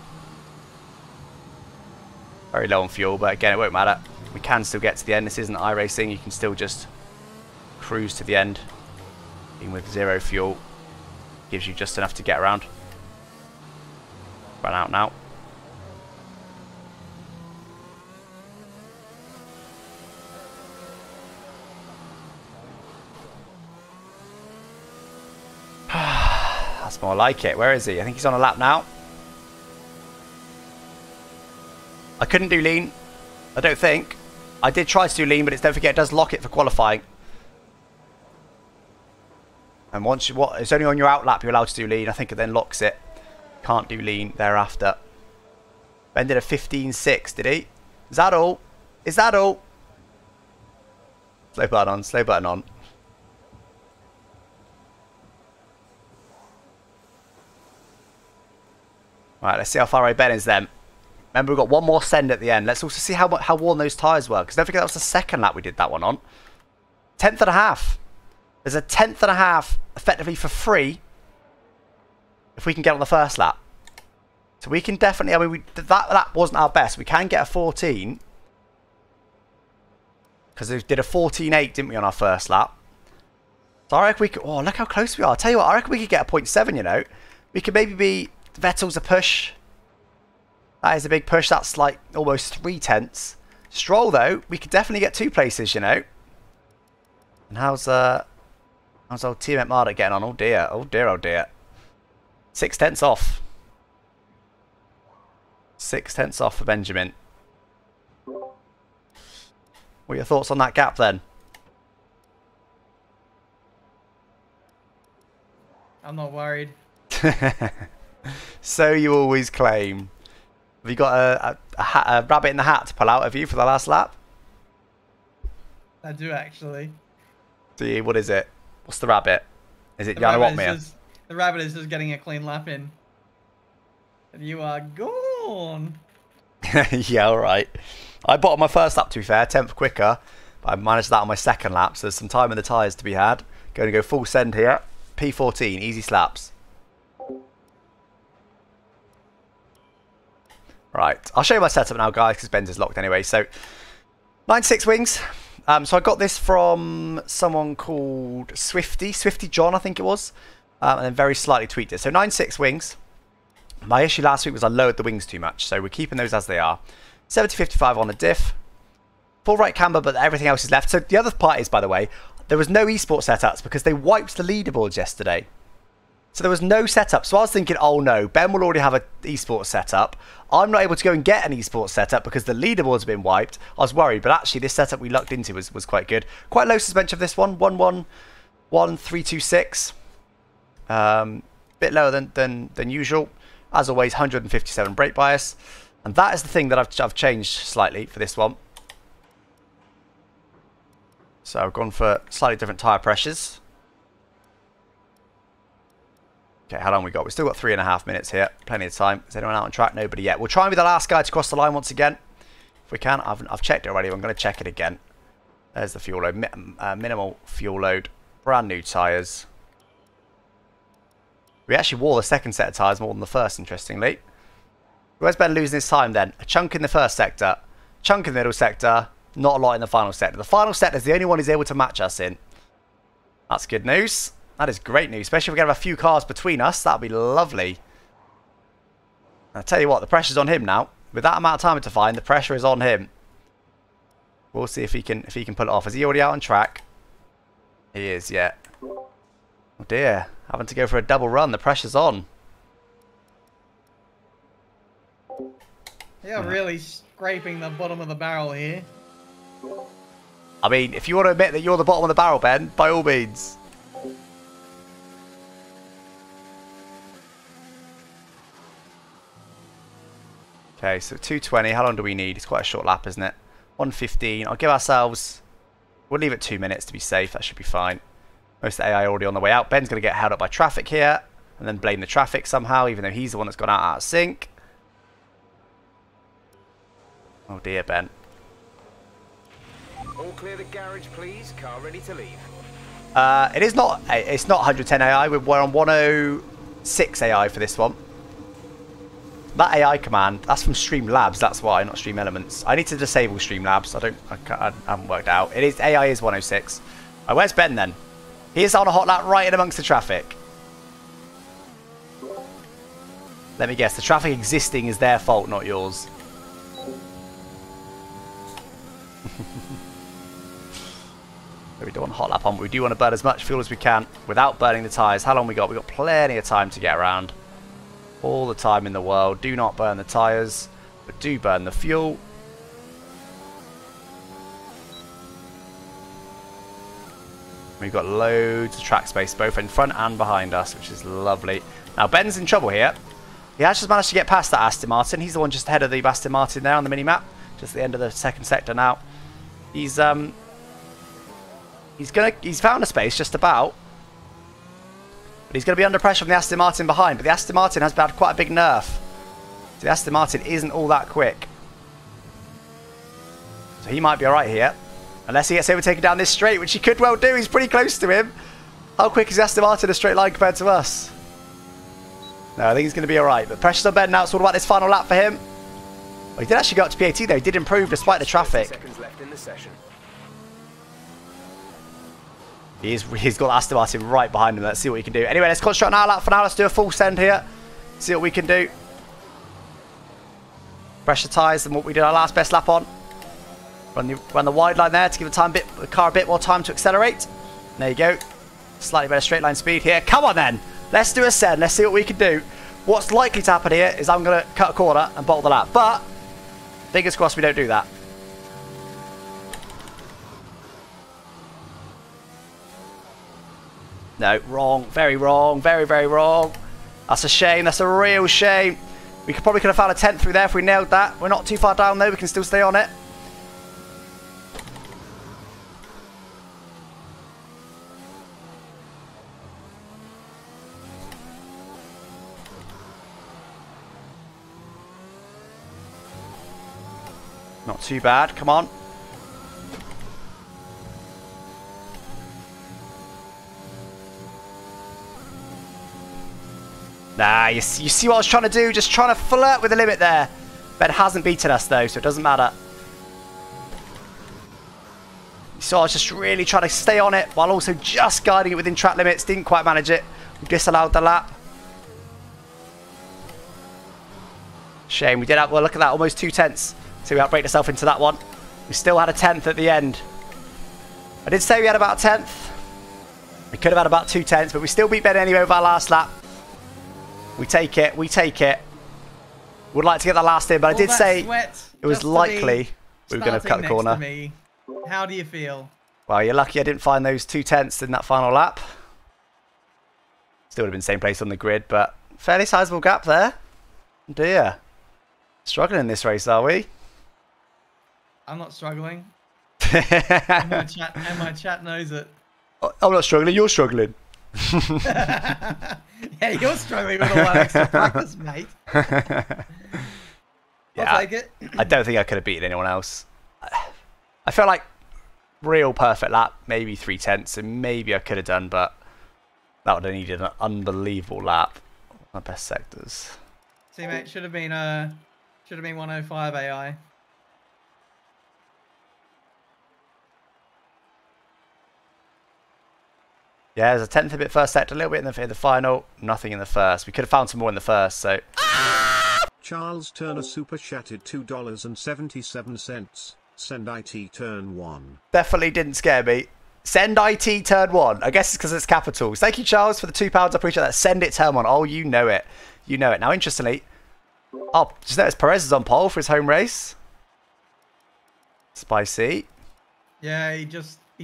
Very low on fuel, but again, it won't matter. We can still get to the end. This isn't iRacing. You can still just cruise to the end. Even with 0 fuel. Gives you just enough to get around. Run out now. That's more like it. Where is he? I think he's on a lap now. I couldn't do lean. I don't think. I did try to do lean, but don't forget it does lock it for qualifying. And once it's only on your out lap you're allowed to do lean. I think it then locks it. Can't do lean thereafter. Ben did a 15.6, did he? Is that all? Is that all? Slow button on, slow button on. Right, let's see how far away Ben is then. Remember, we've got one more send at the end. Let's also see how worn those tyres were. Because don't forget that was the second lap we did that one on. 10th and a half. There's a 10th and a half effectively for free if we can get on the first lap. So we can definitely, I mean, that lap wasn't our best. We can get a 14. Because we did a 14.8, didn't we, on our first lap. So I reckon we could, oh, look how close we are. I'll tell you what, I reckon we could get a 0.7, you know. We could maybe be, Vettel's a push. That is a big push. That's like almost 3/10. Stroll, though, we could definitely get 2 places, you know. And how's old teammate Marduk getting on? Oh dear, oh dear, oh dear. 6/10 off. 6/10 off for Benjamin. What are your thoughts on that gap then? I'm not worried. So you always claim. Have you got a rabbit in the hat to pull out of you for the last lap? I do actually. Do you? What is it? What's the rabbit? Is it Jarno Opmeer? The rabbit is just getting a clean lap in. And you are gone. Yeah, alright. I bottomed my first lap, to be fair, 10th quicker. But I managed that on my second lap, so there's some time in the tyres to be had. Going to go full send here. P14, easy slaps. Right, I'll show you my setup now, guys, because Ben's is locked anyway. So, 96 wings. So I got this from someone called Swifty John, I think it was. And then very slightly tweaked it. So 96 wings. My issue last week was I lowered the wings too much. So we're keeping those as they are. 70-55 on the diff. Full right camber, but everything else is left. So the other part is, by the way, there was no esports setups because they wiped the leaderboards yesterday. So there was no setup. So I was thinking, oh no, Ben will already have an esports setup. I'm not able to go and get an esports setup because the leaderboards have been wiped. I was worried, but actually this setup we lucked into was quite good. Quite low suspension of this one, 111.326. Bit lower than usual. As always, 157 brake bias. And that is the thing that I've changed slightly for this one. So I've gone for slightly different tyre pressures. Okay, how long we got? We've still got 3.5 minutes here. Plenty of time. Is anyone out on track? Nobody yet. We'll try and be the last guy to cross the line once again. If we can. I've checked it already. I'm going to check it again. There's the fuel load. Minimal fuel load. Brand new tyres. We actually wore the second set of tyres more than the first, interestingly. Where's Ben losing his time then? A chunk in the first sector. Chunk in the middle sector. Not a lot in the final sector. The final sector is the only one he's able to match us in. That's good news. That is great news, especially if we get a few cars between us. That'd be lovely. I'll tell you what, the pressure's on him now. With that amount of time to find, the pressure is on him. We'll see if he can pull it off. Is he already out on track? He is, yeah. Oh dear, having to go for a double run. The pressure's on. Yeah, really scraping the bottom of the barrel here. I mean, if you want to admit that you're the bottom of the barrel, Ben, by all means. Okay, so 220. How long do we need? It's quite a short lap, isn't it? 115. I'll give ourselves... We'll leave it 2 minutes to be safe. That should be fine. Most of the AI already on the way out. Ben's going to get held up by traffic here. And then blame the traffic somehow, even though he's the one that's gone out of sync. Oh dear, Ben. All clear the garage, please. Car ready to leave. It's not 110 AI. We're on 106 AI for this one. That AI command, that's from Streamlabs. That's why, not Stream Elements. I need to disable Streamlabs. I haven't worked out. AI is 106. Oh, where's Ben then? He is on a hot lap right in amongst the traffic. Let me guess. The traffic existing is their fault, not yours. We don't want hot lap on, but we do want to burn as much fuel as we can without burning the tyres. How long we got? We've got plenty of time to get around. All the time in the world. Do not burn the tyres. but do burn the fuel. We've got loads of track space both in front and behind us, which is lovely. Now Ben's in trouble here. He has just managed to get past that Aston Martin. He's the one just ahead of the Aston Martin there on the mini-map. Just at the end of the second sector now. He's found a space just about. But he's going to be under pressure from the Aston Martin behind. But the Aston Martin has had quite a big nerf. So the Aston Martin isn't all that quick. So he might be alright here. Unless he gets overtaken down this straight, which he could well do. He's pretty close to him. How quick is Aston Martin in a straight line compared to us? No, I think he's going to be alright. But pressure's on Ben now. It's all about this final lap for him. Well, he did actually go up to P18 though. He did improve despite the traffic. Seconds left in the session. He's got Aston Martin right behind him. Let's see what he can do. Anyway, let's concentrate on our lap for now. Let's do a full send here. See what we can do. Pressure tyres than what we did our last best lap on. Run the wide line there to give the car a bit more time to accelerate. There you go. Slightly better straight line speed here. Come on then. Let's do a send. Let's see what we can do. What's likely to happen here is I'm going to cut a corner and bottle the lap. But fingers crossed we don't do that. No, wrong. Very wrong. Very, very wrong. That's a shame. That's a real shame. We could have found a 10th through there if we nailed that. We're not too far down though. We can still stay on it. Not too bad. Come on. Nah, you see what I was trying to do? Just trying to flirt with the limit there. Ben hasn't beaten us though, so it doesn't matter. So I was just really trying to stay on it while also just guiding it within track limits. Didn't quite manage it. We disallowed the lap. Shame. We did have, well, look at that, almost 2 tenths. So we outbraked ourselves into that one. We still had a 10th at the end. I did say we had about a 10th. We could have had about 2 tenths, but we still beat Ben anyway with our last lap. We take it. We take it. Would like to get that last in, but I did say it was likely we were going to cut the corner. How do you feel? Well, you're lucky I didn't find those 2 tenths in that final lap. Still would have been same place on the grid, but fairly sizable gap there. Oh dear. Struggling in this race, are we? I'm not struggling. and my chat knows it. I'm not struggling, you're struggling. Yeah, you're struggling with all that extra practice, mate. Yeah, I'll take it. I don't think I could have beaten anyone else. I felt like real perfect lap, maybe 3 tenths, and maybe I could have done, but that would have needed an unbelievable lap. My best sectors. See, mate, should have been 105 AI. Yeah, there's a 10th a bit first sector, a little bit in the final, nothing in the first. We could have found some more in the first, so. Charles Turner super chatted $2.77. Send IT turn 1. Definitely didn't scare me. Send IT turn 1. I guess it's because it's capitals. Thank you, Charles, for the £2. I appreciate that. Send it turn 1. Oh, you know it. You know it. Now, interestingly, oh, just notice Perez is on pole for his home race. Spicy. Yeah, he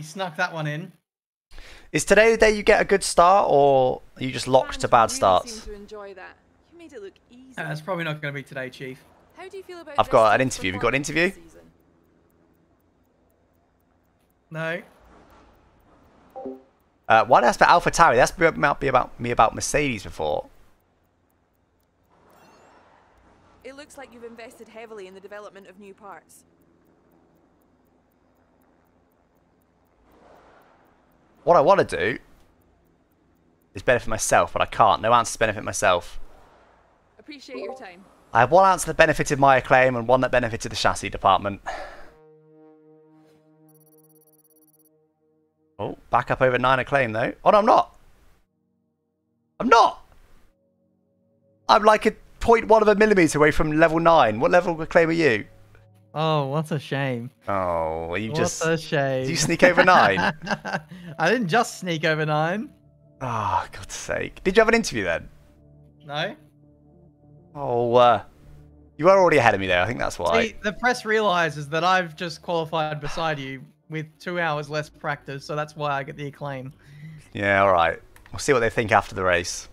snuck that one in. Is today the day you get a good start, or are you just locked to bad starts? Seem to enjoy that. You made it look easy. It's probably not going to be today, Chief. How do you feel about I've got an interview. Have you got an interview? No. Why did I ask about AlphaTauri? That's might be about me about Mercedes before. It looks like you've invested heavily in the development of new parts. What I want to do is benefit myself, but I can't. No answer to benefit myself. Appreciate your time. I have one answer that benefited my acclaim and one that benefited the chassis department. Oh, back up over 9 acclaim though. Oh no, I'm not. I'm not. I'm like a 0.1 of a millimetre away from level 9. What level of acclaim are you? Oh, what a shame. Oh, you just... What a shame. Did you sneak over 9? I didn't just sneak over 9. Oh, God's sake. Did you have an interview then? No. Oh, You are already ahead of me there. I think that's why. See, the press realizes that I've just qualified beside you with 2 hours less practice, so that's why I get the acclaim. Yeah, all right. We'll see what they think after the race.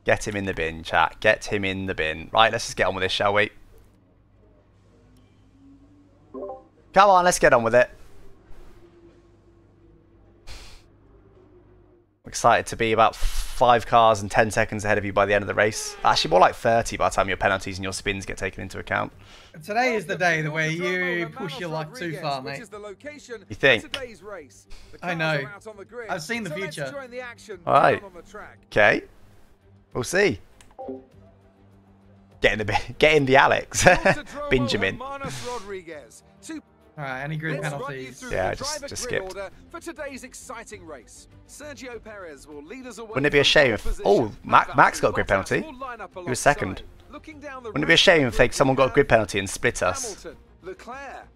Get him in the bin, chat. Get him in the bin. Right, let's just get on with this, shall we? Come on, let's get on with it. I'm excited to be about 5 cars and 10 seconds ahead of you by the end of the race. Actually, more like 30 by the time your penalties and your spins get taken into account. Today is the day where you push your luck too far, mate. You think? I know. I've seen the future. Alright. Okay. We'll see. Get in the Alex. Benjamin. Alright, any grid penalties? Yeah, just skipped. For today's exciting race, Sergio Perez will lead us away. Wouldn't it be a shame if... Oh, Max got a grid penalty. He was second. Wouldn't it be a shame if someone got a grid penalty and split us? Hamilton, Leclerc,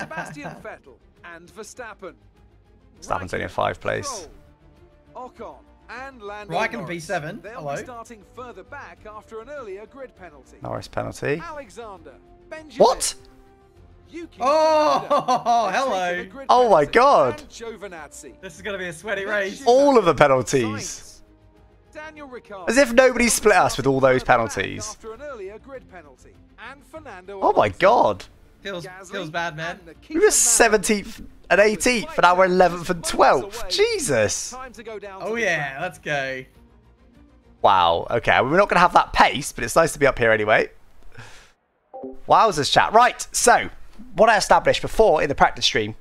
Sebastian Vettel, and Verstappen. Verstappen's only in 5th place. Ocon and Lando Raikkonen Norris. P7. They'll Hello. be starting further back after an earlier grid penalty. Norris penalty. Alexander, Benjamin, What? Yuki Oh, Tsunoda, hello. taking a grid Oh my penalty, god. and Giovinazzi. This is going to be a sweaty race. All of the penalties. Daniel Ricciardo. As if nobody split us with all those penalties. After an earlier grid penalty. And Fernando Oh my Alonso. god. Feels bad, man. And We were Nikita Mazepin. 17th and 18th, but now we're 11th and 12th. Jesus. Time to go down to Oh the yeah, track. let's go. Wow. Okay, we're not going to have that pace, but it's nice to be up here anyway. Wowzers, chat. Right, so what I established before in the practice stream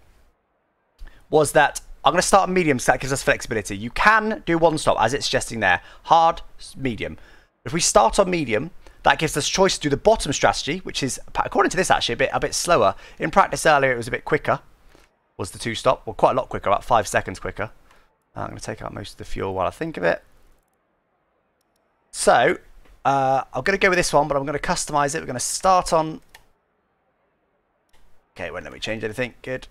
was that I'm going to start on medium, so that gives us flexibility. You can do one stop, as it's suggesting there. Hard, medium. If we start on medium, that gives us choice to do the bottom strategy, which is, according to this actually, a bit slower. In practice earlier, it was a bit quicker, was the 2-stop. Well, quite a lot quicker, about 5 seconds quicker. I'm going to take out most of the fuel while I think of it. So, I'm going to go with this one, but I'm going to customize it. We're going to start on... Okay, it won't let me change anything. Good.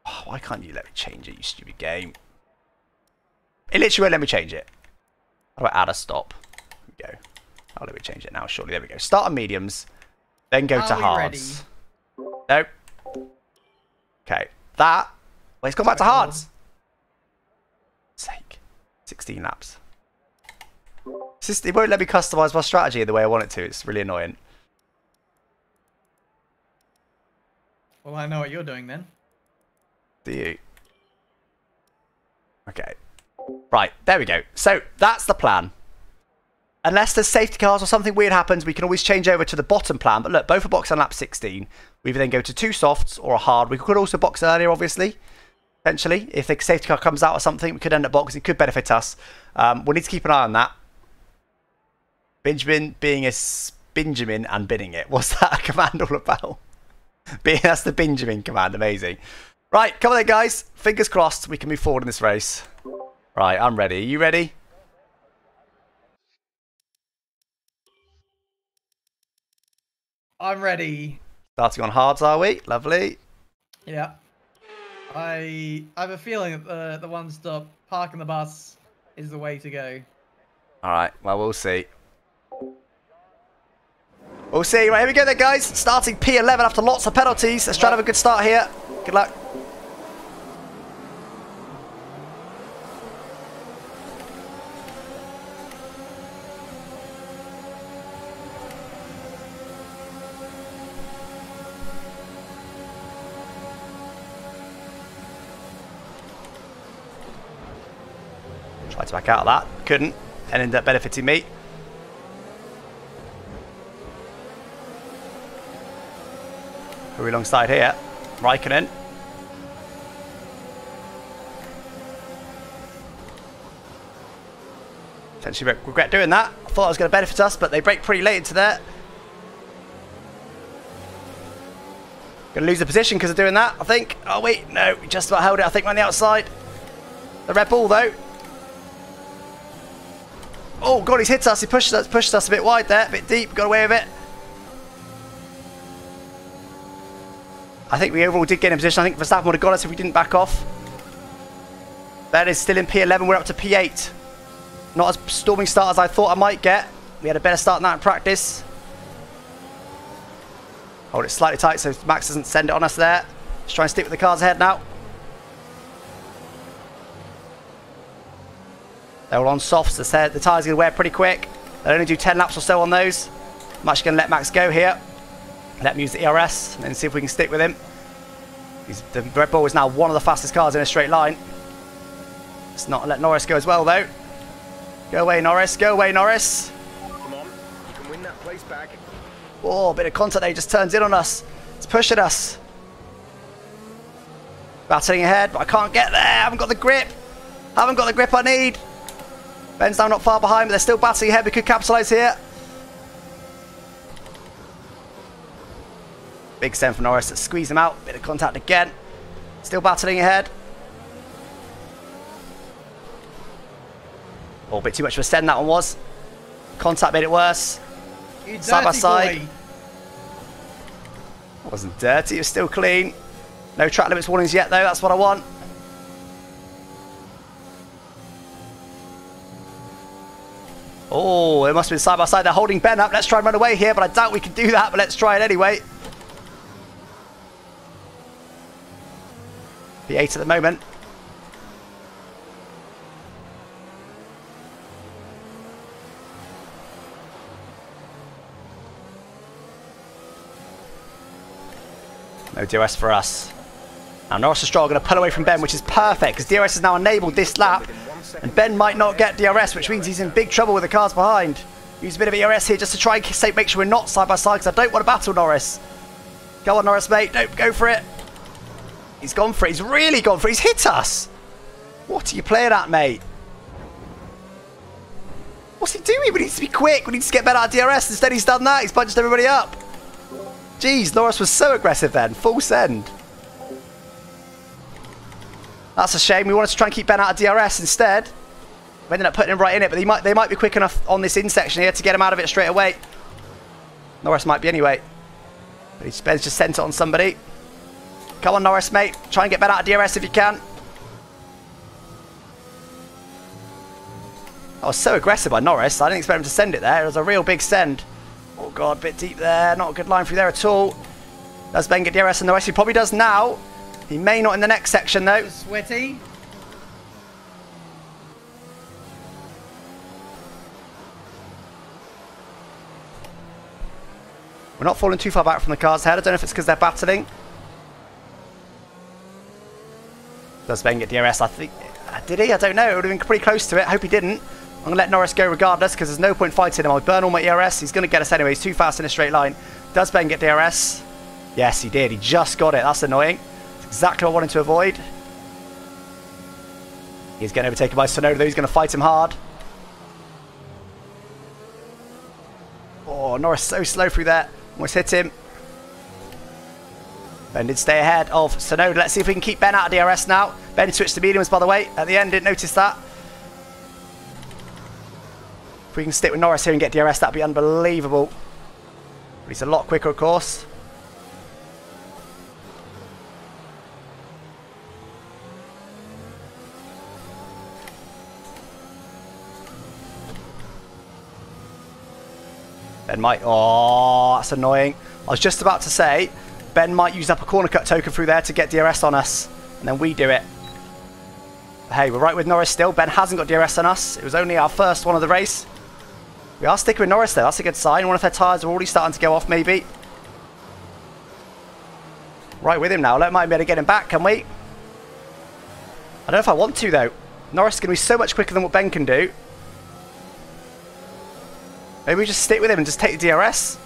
Oh, why can't you let me change it, you stupid game? It literally won't let me change it. How about add a stop? There we go. I'll let me change it now, surely. There we go. Start on mediums, then go to hards. Nope. Okay. That... Well, it's gone back to hards. Sake. 16 laps. It won't let me customize my strategy the way I want it to. It's really annoying. Well, I know what you're doing then. Do you? Okay. Right, there we go. So, that's the plan. Unless there's safety cars or something weird happens, we can always change over to the bottom plan. But look, both are boxed on lap 16. We then go to 2 softs or a hard. We could also box earlier, obviously. Potentially. If the safety car comes out or something, we could end up boxing. It could benefit us. We'll need to keep an eye on that. Benjamin being a Benjamin and binning it. What's that command all about? That's the Benjamin command. Amazing. Right, come on then, guys. Fingers crossed we can move forward in this race. Right, I'm ready. Are you ready? I'm ready. Starting on hards, are we? Lovely. Yeah. I have a feeling that the one-stop parking the bus is the way to go. All right, well, we'll see. We'll see. Right, here we go then, guys. Starting P11 after lots of penalties. Let's try to have a good start here. Good luck. Tried to back out of that. Couldn't. And ended up benefiting me. Who are we alongside here? Raikkonen. Potentially regret doing that. I thought it was going to benefit us, but they brake pretty late into there. Going to lose the position because of doing that, I think. Oh, wait. No, we just about held it, I think, on the outside. The Red Bull, though. Oh, God, he's hit us. He pushed us a bit wide there, a bit deep. Got away with it. I think we overall did get in position. I think Verstappen would have got us if we didn't back off. That is still in P11. We're up to P8. Not as storming start as I thought I might get. We had a better start than that in practice. Hold it slightly tight so Max doesn't send it on us there. Let's try and stick with the cars ahead now. They're all on softs. The tyres are going to wear pretty quick. They'll only do 10 laps or so on those. I'm actually going to let Max go here. Let him use the ERS and then see if we can stick with him. The Red Bull is now one of the fastest cars in a straight line. Let's not let Norris go as well though. Go away Norris, go away Norris. Come on, you can win that place back. Oh, a bit of contact there, he just turns in on us. It's pushing us. Battling ahead, but I can't get there. I haven't got the grip. Haven't got the grip I need. Ben's now not far behind, but they're still battling ahead. We could capitalise here. Big send for Norris. Let's squeeze him out. Bit of contact again. Still battling ahead. Oh, a bit too much of a send that one was. Contact made it worse. Side by side. It wasn't dirty, it was still clean. No track limits warnings yet though, that's what I want. Oh, it must have been side by side. They're holding Ben up. Let's try and run away here, but I doubt we can do that, but let's try it anyway. P8 at the moment. No DRS for us. Now Norris and Stroll are going to pull away from Ben, which is perfect because DRS has now enabled this lap. And Ben might not get DRS, which means he's in big trouble with the cars behind. Use a bit of ERS here just to try and make sure we're not side by side because I don't want to battle Norris. Go on Norris, mate. Don't go for it. He's gone for it. He's really gone for it. He's hit us. What are you playing at, mate? What's he doing? We need to be quick. We need to get Ben out of DRS. Instead he's done that. He's punched everybody up. Jeez, Norris was so aggressive then. Full send. That's a shame. We wanted to try and keep Ben out of DRS instead. We ended up putting him right in it, but they might be quick enough on this in section here to get him out of it straight away. Norris might be anyway. But Ben's just sent it on somebody. Come on, Norris, mate. Try and get Ben out of DRS if you can. I was so aggressive by Norris. I didn't expect him to send it there. It was a real big send. Oh, God, a bit deep there. Not a good line through there at all. Does Ben get DRS in the rest? He probably does now. He may not in the next section, though. Sweaty. We're not falling too far back from the cars ahead. I don't know if it's because they're battling. Does Ben get DRS? I think... Did he? I don't know. It would have been pretty close to it. I hope he didn't. I'm going to let Norris go regardless because there's no point fighting him. I'll burn all my ERS. He's going to get us anyway. He's too fast in a straight line. Does Ben get DRS? Yes, he did. He just got it. That's annoying. That's exactly what I wanted to avoid. He's getting overtaken by Tsunoda though. He's going to fight him hard. Oh, Norris so slow through there. Almost hit him. Ben did stay ahead of Tsunoda. Let's see if we can keep Ben out of DRS now. Ben switched to mediums, by the way. At the end, didn't notice that. If we can stick with Norris here and get DRS, that'd be unbelievable. But he's a lot quicker, of course. Ben might... Oh, that's annoying. I was just about to say... Ben might use up a corner cut token through there to get DRS on us. And then we do it. But hey, we're right with Norris still. Ben hasn't got DRS on us. It was only our first one of the race. We are sticking with Norris though. That's a good sign. One of their tyres are already starting to go off maybe. Right with him now. Might be able to get him back, can we? I don't know if I want to though. Norris is going to be so much quicker than what Ben can do. Maybe we just stick with him and just take the DRS.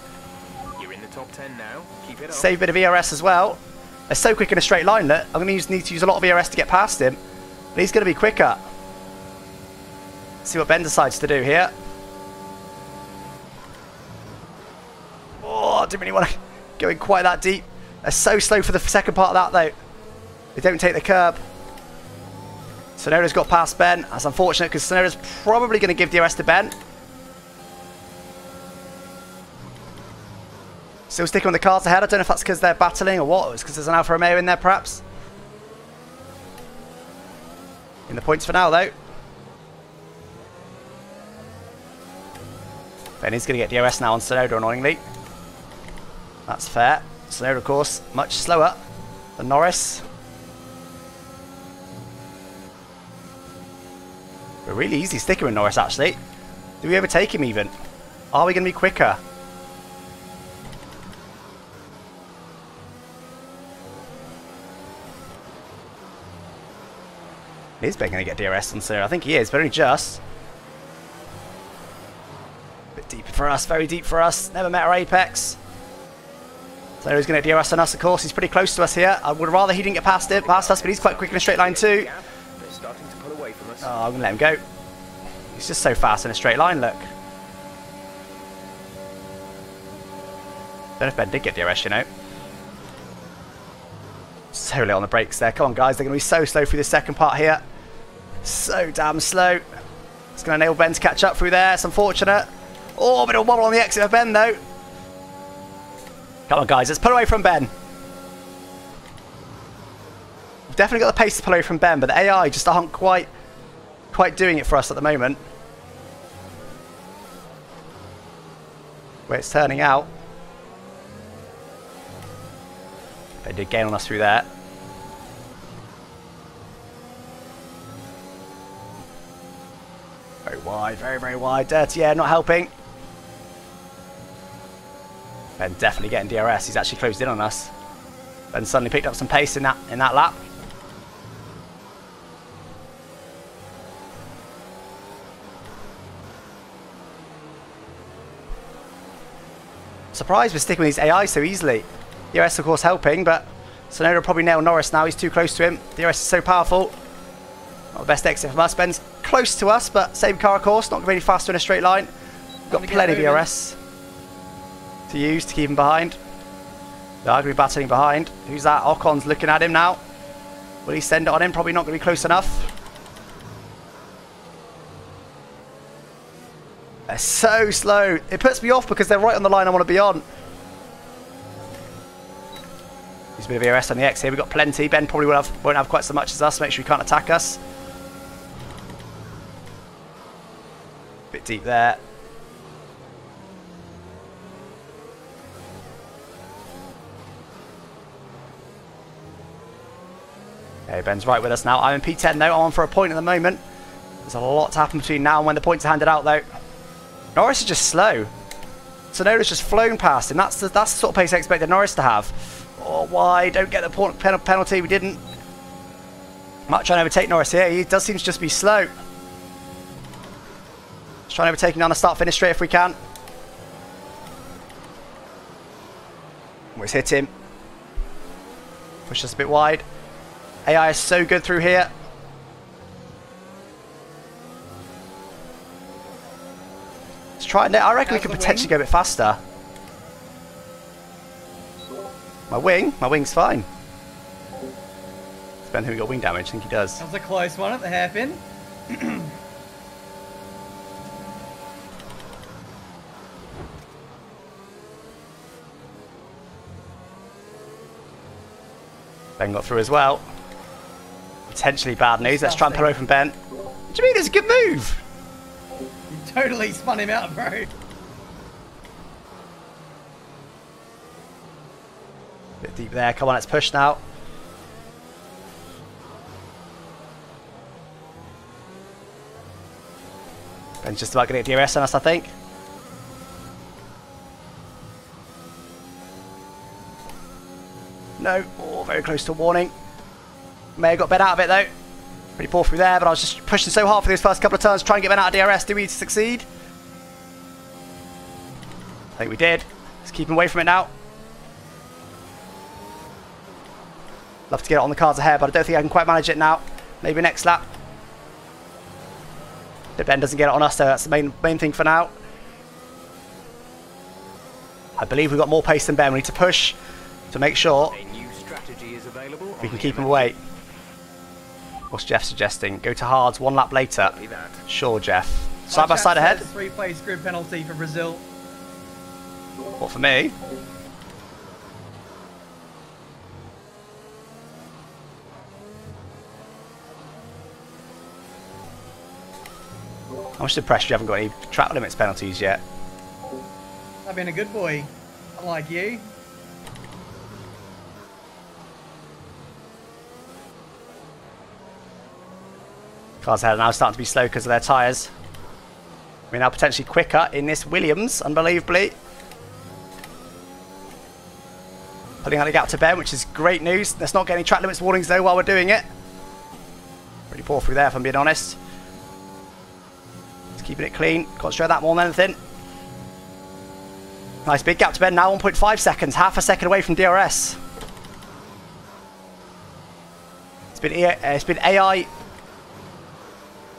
You're in the top 10 now. Keep it up. Save a bit of ERS as well. They're so quick in a straight line, look. I'm going to need to use a lot of ERS to get past him. But he's going to be quicker. Let's see what Ben decides to do here. Oh, I didn't really want to go in quite that deep. They're so slow for the second part of that, though. They don't take the curb. Tsunoda's got past Ben. That's unfortunate because Tsunoda's probably going to give DRS to Ben. Still sticking on the cars ahead. I don't know if that's because they're battling or what. It's because there's an Alfa Romeo in there, perhaps. In the points for now, though. Benny's going to get DRS now on Tsunoda, annoyingly. That's fair. Tsunoda, of course, much slower than Norris. We're really easy sticking with Norris, actually. Do we overtake him even? Are we going to be quicker? Is Ben going to get DRS on Tsunoda? I think he is, but only just. A bit deeper for us, very deep for us. Never met our apex. Tsunoda's going to get DRS on us, of course. He's pretty close to us here. I would rather he didn't get past us, but he's quite quick in a straight line too. They're starting to pull away from us. Oh, I'm going to let him go. He's just so fast in a straight line, look. Don't know if Ben did get DRS, you know. So late on the brakes there. Come on, guys. They're going to be so slow through the second part here. So damn slow. It's going to enable Ben to catch up through there. It's unfortunate. Oh, a bit of a wobble on the exit of Ben, though. Come on, guys. Let's pull away from Ben. We've definitely got the pace to pull away from Ben, but the AI just aren't quite doing it for us at the moment. Where it's turning out. They did gain on us through there. Very wide, very, very wide. Dirty air, not helping. Ben definitely getting DRS. He's actually closed in on us. Ben suddenly picked up some pace in that lap. Surprised we're sticking with these AI so easily. DRS, of course, helping, but Tsunoda will probably nail Norris now. He's too close to him. DRS is so powerful. Not the best exit from us. Ben's close to us, but same car, of course. Not really faster in a straight line. Got plenty of DRS to use to keep him behind. They are going to be battling behind. Who's that? Ocon's looking at him now. Will he send it on him? Probably not going to be close enough. They're so slow. It puts me off because they're right on the line I want to be on. There's a bit of DRS on the X here. We've got plenty. Ben probably won't have quite so much as us. Make sure he can't attack us. Bit deep there. Okay, Ben's right with us now. I'm in P10 though. I'm on for a point at the moment. There's a lot to happen between now and when the points are handed out though. Norris is just slow. Tsunoda's just flown past him. That's the sort of pace I expected Norris to have. Oh, why? Don't get the penalty. We didn't. Might try and overtake Norris here. He does seem to just be slow. Let's try and overtake him down the start-finish straight if we can. Let's hit him. Push us a bit wide. AI is so good through here. Let's try it. I reckon we could potentially go a bit faster. My wing's fine. Depends who we got wing damage. I think he does. That was a close one at the hairpin. Ben got through as well. Potentially bad news. Let's try and pull away from Ben. What do you mean? It's a good move. You totally spun him out, bro. Bit deep there. Come on, let's push now. Ben's just about going to get DRS on us, I think. No. Oh, very close to a warning. May have got Ben out of it though. Pretty poor through there, but I was just pushing so hard for these first couple of turns to try and get Ben out of DRS. Do we succeed? I think we did. Let's keep him away from it now. Love to get it on the cards ahead, but I don't think I can quite manage it now. Maybe next lap. If Ben doesn't get it on us, so that's the main thing for now. I believe we've got more pace than Ben. We need to push to make sure we can keep him away. What's Jeff suggesting? Go to hards 1 lap later. Sure, Jeff. Side by side ahead. 3-place grid penalty for Brazil. What, for me? How much depressed you haven't got any track limits penalties yet? I've been a good boy. Unlike you. Cars ahead are now starting to be slow because of their tyres. We're now potentially quicker in this Williams, unbelievably. Putting out the gap to Ben, which is great news. Let's not get any track limits warnings though while we're doing it. Pretty poor through there if I'm being honest. Just keeping it clean. Concentrate that more than anything. Nice big gap to Ben now, 1.5 seconds. Half a second away from DRS. It's been AI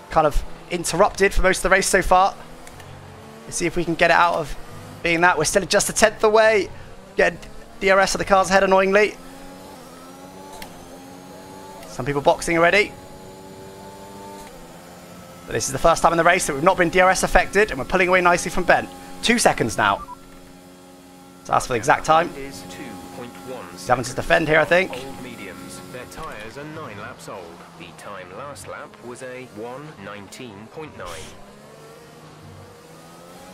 kind of interrupted for most of the race so far. Let's see if we can get it out of being that. We're still just a tenth away. Getting DRS of the cars ahead annoyingly. Some people boxing already. But this is the first time in the race that we've not been DRS affected, and we're pulling away nicely from Ben. 2 seconds now. So that's for the exact time. Is 2.1. He's having to defend here, I think. Old mediums. Their tyres are 9 laps old. The time last lap was a 1:19.9.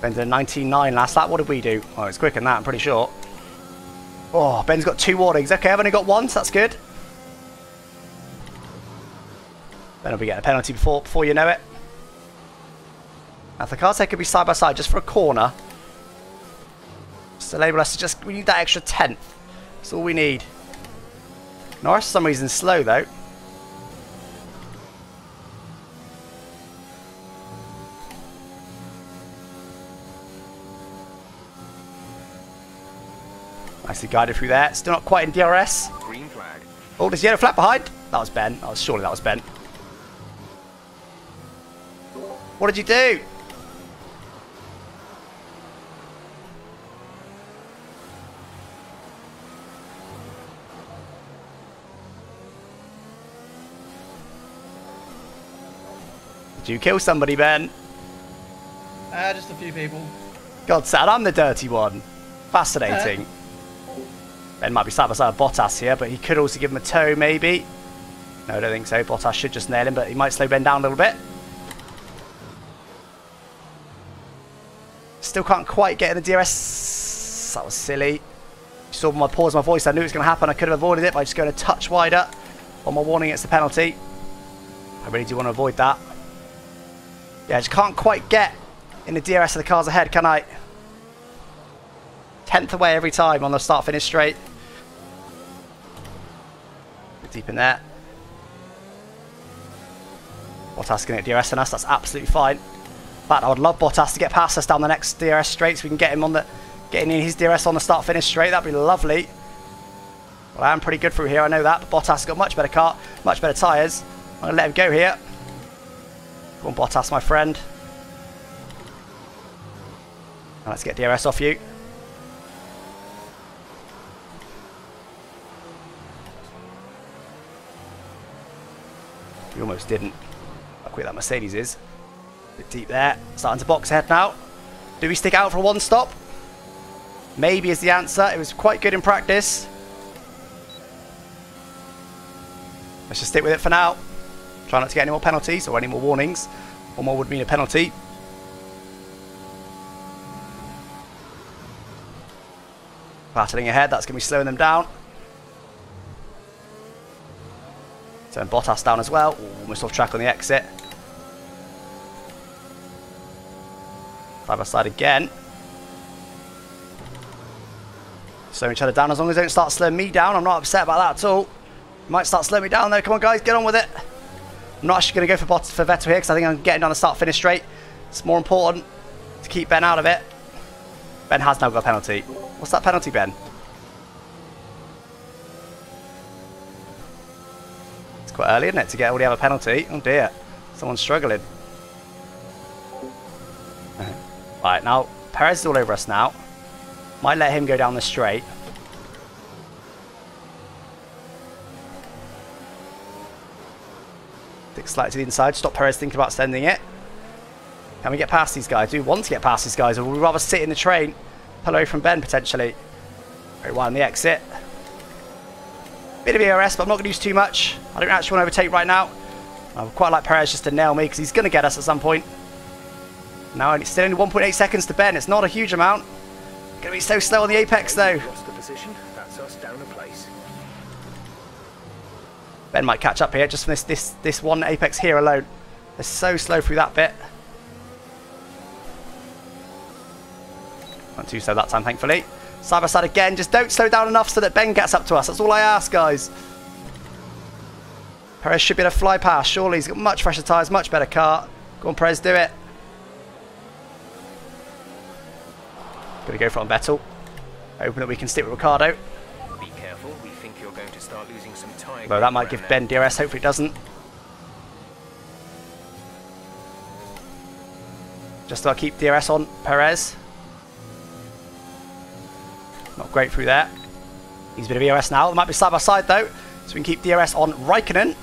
Ben did a 19.9 last lap. What did we do? Oh, it's quicker than that, I'm pretty sure. Oh, Ben's got 2 warnings. Okay, I've only got 1, so that's good. Ben will be getting a penalty before you know it. Now, if the cars could be side by side just for a corner, just to enable us to we need that extra tenth. That's all we need. Norris, for some reason, slow though. Nicely guided through there. Still not quite in DRS. Green flag. Oh, there's a yellow flag behind. That was Ben. Surely that was Ben. What did you do? Did you kill somebody, Ben? Just a few people. God sad, I'm the dirty one. Fascinating. Ben might be side by side with Bottas here, but he could also give him a tow, maybe. No, I don't think so. Bottas should just nail him, but he might slow Ben down a little bit. Still can't quite get in the DRS. That was silly. You saw my pause, my voice. I knew it was going to happen. I could have avoided it by just going a touch wider on my warning. It's the penalty. I really do want to avoid that. Yeah, I just can't quite get in the DRS of the cars ahead, can I? 10th away every time on the start-finish straight. Deep in there. Bottas going to get DRS on us. That's absolutely fine. In fact, I would love Bottas to get past us down the next DRS straight so we can get him on getting in his DRS on the start-finish straight. That'd be lovely. Well, I am pretty good through here, I know that. But Bottas has got much better car, much better tyres. I'm going to let him go here. Go on, Bottas, my friend. Now let's get DRS off you. We almost didn't. How quick that Mercedes is. A bit deep there. Starting to box ahead now. Do we stick out for one stop? Maybe is the answer. It was quite good in practice. Let's just stick with it for now. Try not to get any more penalties or any more warnings. One more would mean a penalty. Battling ahead. That's going to be slowing them down. Turn Bottas down as well. Ooh, almost off track on the exit. Side by side again. Slowing each other down. As long as they don't start slowing me down, I'm not upset about that at all. Might start slowing me down though. Come on, guys, get on with it. I'm not actually going to go for Vettel here because I think I'm getting down the start finish straight. It's more important to keep Ben out of it. Ben has now got a penalty. What's that penalty, Ben? Quite early, isn't it, to already have a penalty? Oh dear, someone's struggling. Right, now Perez is all over us now. Might let him go down the straight. Stick slightly to the inside, stop Perez thinking about sending it. Can we get past these guys? Do we want to get past these guys, or would we rather sit in the train, pull away from Ben potentially? Very wide on the exit. Bit of ERS, but I'm not going to use too much. I don't actually want to overtake right now. I would quite like Perez just to nail me because he's going to get us at some point. Now it's still only 1.8 seconds to Ben. It's not a huge amount. Gonna be so slow on the apex though. Lost the position. That's us down a place. Ben might catch up here just from this one apex here alone. They're so slow through that bit. Not too slow that time, thankfully. Side by side again. Just don't slow down enough so that Ben gets up to us. That's all I ask, guys. Perez should be able to fly past. Surely he's got much fresher tyres, much better car. Go on, Perez, do it. Gonna go for it on Vettel. Hoping that we can stick with Ricciardo. Be careful. We think you're going to start losing some time. Well, that might give Ben DRS. Hopefully it doesn't. Just about keep DRS on Perez. Not great through there. He's a bit of DRS now. It might be side by side though, so we can keep DRS on Raikkonen.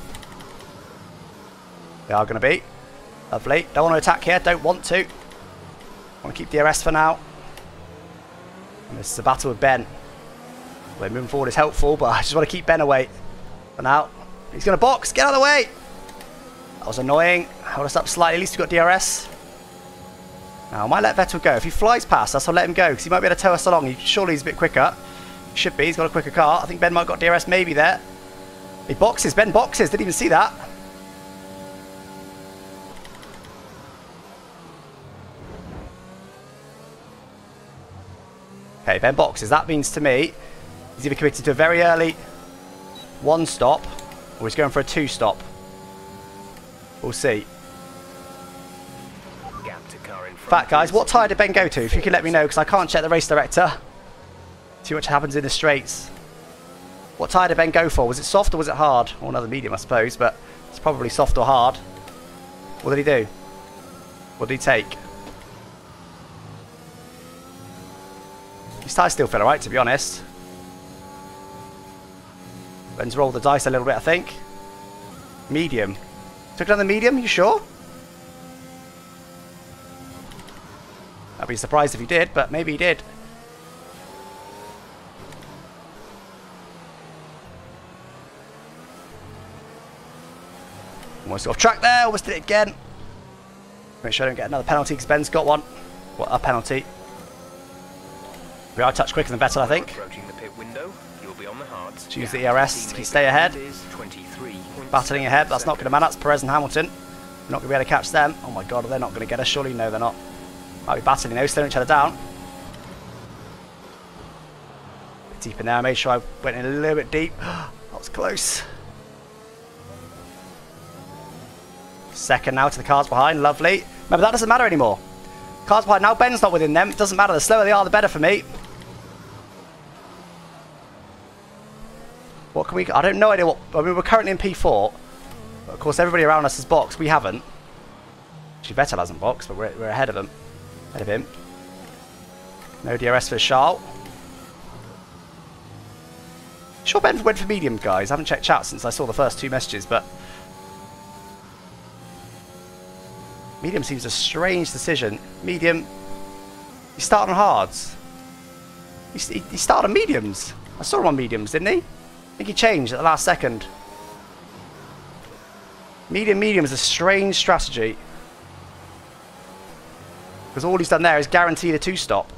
They are going to be. Lovely. Don't want to attack here. Don't want to. Want to keep DRS for now. And this is a battle with Ben. Well, moving forward is helpful, but I just want to keep Ben away for now. He's going to box. Get out of the way. That was annoying. Hold us up slightly. At least we've got DRS. Now, I might let Vettel go. If he flies past us, I'll let him go, because he might be able to tow us along. Surely he's a bit quicker. He should be. He's got a quicker car. I think Ben might have got DRS maybe there. He boxes. Ben boxes. Didn't even see that. Okay, Ben boxes. That means to me, he's either committed to a very early 1 stop, or he's going for a 2 stop. We'll see. In fact, guys, what tyre did Ben go to? If you could let me know, because I can't check the race director. Too much happens in the straights. What tyre did Ben go for? Was it soft or was it hard? Or another medium, I suppose, but it's probably soft or hard. What did he do? What did he take? His tyres still feel alright, to be honest. Ben's rolled the dice a little bit, I think. Medium. Took another medium, you sure? I'd be surprised if he did, but maybe he did. Almost off track there, almost did it again. Make sure I don't get another penalty because Ben's got one. What a penalty. We are a touch quicker than Vettel, I think. Approaching the pit window, you'll be on the hards. Choose the ERS to stay ahead. Battling ahead, that's not going to matter. That's Perez and Hamilton. We're not going to be able to catch them. Oh my god, they're not going to get us. Surely no, they're not. Might be battling though, slowing each other down. Bit deep in there, I made sure I went in a little bit deep. That was close. Second now to the cars behind, lovely. Remember, that doesn't matter anymore. Cars behind now, Ben's not within them. It doesn't matter, the slower they are, the better for me. What can we... I don't know idea what... I mean, we're currently in P4. But of course, everybody around us has boxed. We haven't. Actually, Vettel hasn't boxed, but we're ahead of them. Ahead of him. No DRS for Charles. Sure Ben went for medium, guys. I haven't checked chat since I saw the first 2 messages, but... medium seems a strange decision. Medium... He started on hards. He started on mediums. I saw him on mediums, didn't he? I think he changed at the last second. Medium is a strange strategy. Because all he's done there is guaranteed a 2-stop.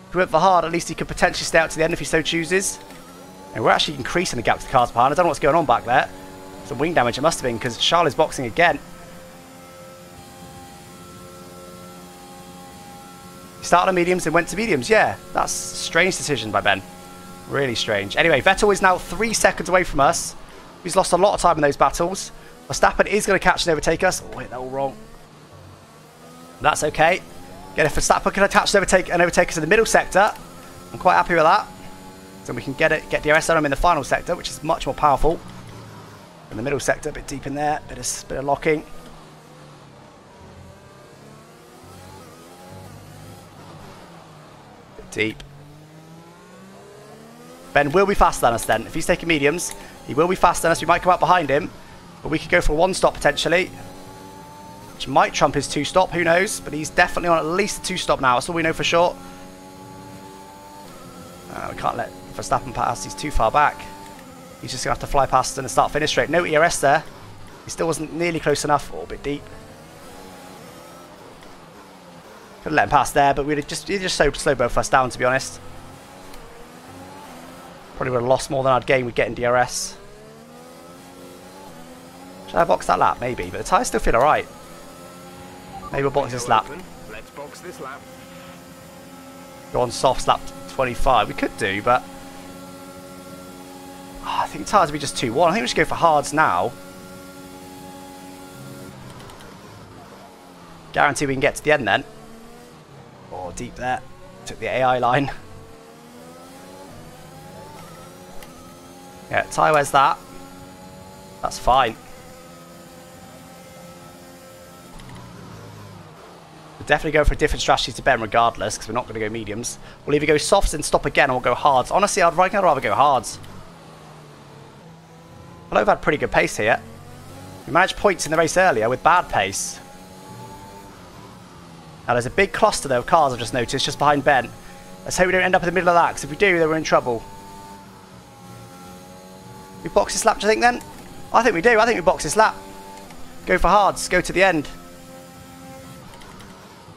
If he went for hard, at least he could potentially stay out to the end if he so chooses. And we're actually increasing the gap to the cars behind. I don't know what's going on back there. Some wing damage it must have been, because Charles is boxing again. He started on mediums and went to mediums. Yeah, that's a strange decision by Ben. Really strange. Anyway, Vettel is now 3 seconds away from us. He's lost a lot of time in those battles. Verstappen is going to catch and overtake us. Oh, wait, they're all wrong. That's okay. Again, if Verstappen can catch and overtake us in the middle sector, I'm quite happy with that. So we can get DRS on him in the final sector, which is much more powerful. In the middle sector, a bit deep in there, bit of locking. Bit deep. Ben will be faster than us then. If he's taking mediums, he will be faster than us. We might come up behind him, but we could go for a 1-stop potentially, which might trump his 2-stop, who knows, but he's definitely on at least a 2-stop now. That's all we know for sure. We can't let Verstappen pass, he's too far back. He's just going to have to fly past and start finish straight. No ERS there. He still wasn't nearly close enough, or a bit deep. Could have let him pass there, but he'd just so slow both of us down, to be honest. Probably would have lost more than I'd gained with getting DRS. Should I box that lap? Maybe, but the tyres still feel alright. Maybe we'll box this lap. Let's box this lap. Go on soft lap 25. We could do, but I think the tyres would be just 2-1. I think we should go for hards now. Guarantee we can get to the end then. Oh, deep there. Took the AI line. Yeah, tyre wears that. That's fine. We'll definitely go for a different strategy to Ben regardless, because we're not going to go mediums. We'll either go softs and stop again, or we'll go hards. Honestly, I'd rather go hards. Although we've had pretty good pace here. We managed points in the race earlier with bad pace. Now there's a big cluster though of cars I've just noticed, just behind Ben. Let's hope we don't end up in the middle of that, because if we do, then we're in trouble. We box this lap, do you think then? I think we do. I think we box this lap. Go for hards. Go to the end.